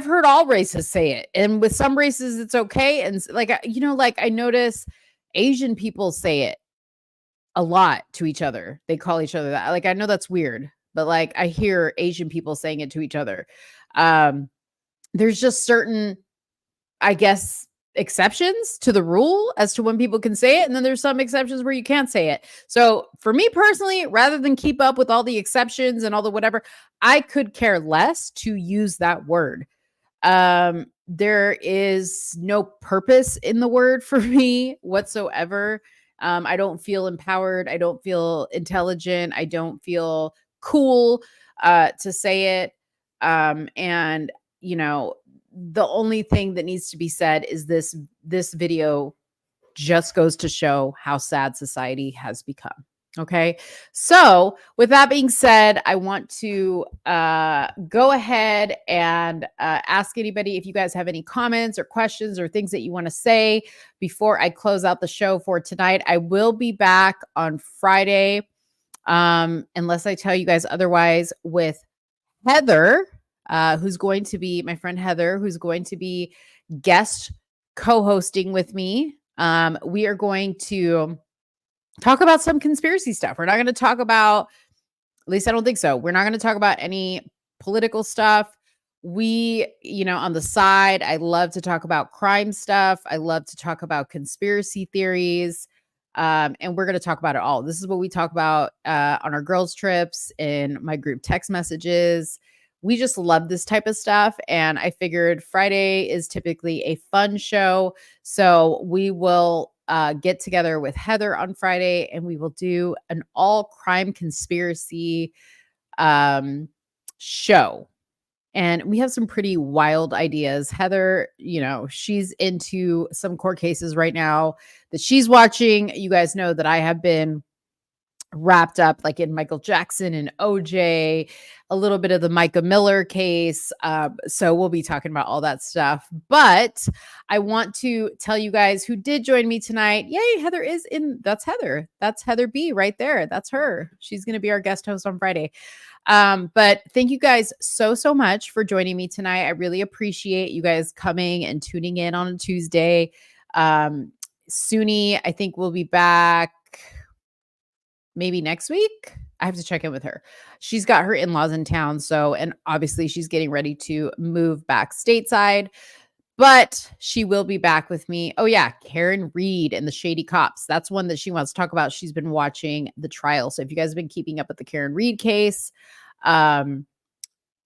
heard all races say it. And with some races, it's okay. And I notice Asian people say it a lot to each other. They call each other that. I know that's weird, but I hear Asian people saying it to each other. There's just certain, I guess, exceptions to the rule as to when people can say it. And then there's some exceptions where you can't say it. So for me personally, rather than keep up with all the exceptions and all the whatever, I could care less to use that word. There is no purpose in the word for me whatsoever. I don't feel empowered. I don't feel intelligent. I don't feel cool to say it. And the only thing that needs to be said is this video just goes to show how sad society has become. Okay. So with that being said, I want to go ahead and ask anybody if you guys have any comments or questions or things that you want to say before I close out the show for tonight. I will be back on Friday, unless I tell you guys otherwise, with Heather, who's going to be my friend Heather, who's going to be guest co-hosting with me. We are going to talk about some conspiracy stuff. We're not going to talk about, at least I don't think so. We're not going to talk about any political stuff. We, on the side, I love to talk about crime stuff. I love to talk about conspiracy theories. And we're going to talk about it all. This is what we talk about on our girls' trips, in my group text messages. We just love this type of stuff. And I figured Friday is typically a fun show. So we will get together with Heather on Friday, and we will do an all crime conspiracy show. And we have some pretty wild ideas. Heather, you know, she's into some court cases right now that she's watching. You guys know that I have been wrapped up like in Michael Jackson and OJ, a little bit of the Micah Miller case. So we'll be talking about all that stuff. But I want to tell you guys who did join me tonight. Yay, Heather is in. That's Heather. That's Heather B right there. That's her. She's going to be our guest host on Friday. But thank you guys so much for joining me tonight. I really appreciate you guys coming and tuning in on a Tuesday. Suni, I think we'll be back maybe next week. I have to check in with her. She's got her in-laws in town. So, and obviously she's getting ready to move back stateside, but she will be back with me. Oh yeah. Karen Reed and the Shady Cops. That's one that she wants to talk about. She's been watching the trial. So if you guys have been keeping up with the Karen Reed case,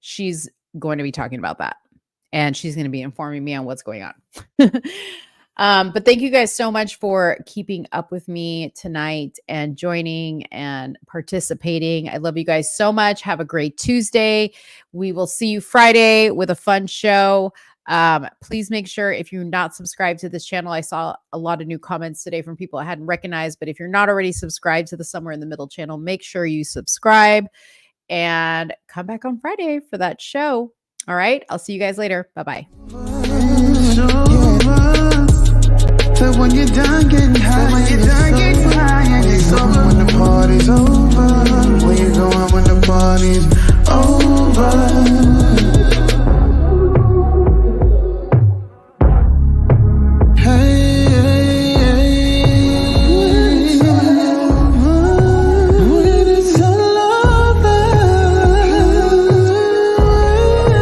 she's going to be talking about that, and she's going to be informing me on what's going on. But thank you guys so much for keeping up with me tonight and joining and participating. I love you guys so much. Have a great Tuesday. We will see you Friday with a fun show. Please make sure, if you're not subscribed to this channel, I saw a lot of new comments today from people I hadn't recognized, but if you're not already subscribed to the Somewhere in the Middle channel, make sure you subscribe and come back on Friday for that show. All right. I'll see you guys later. Bye-bye. So when you're done getting high,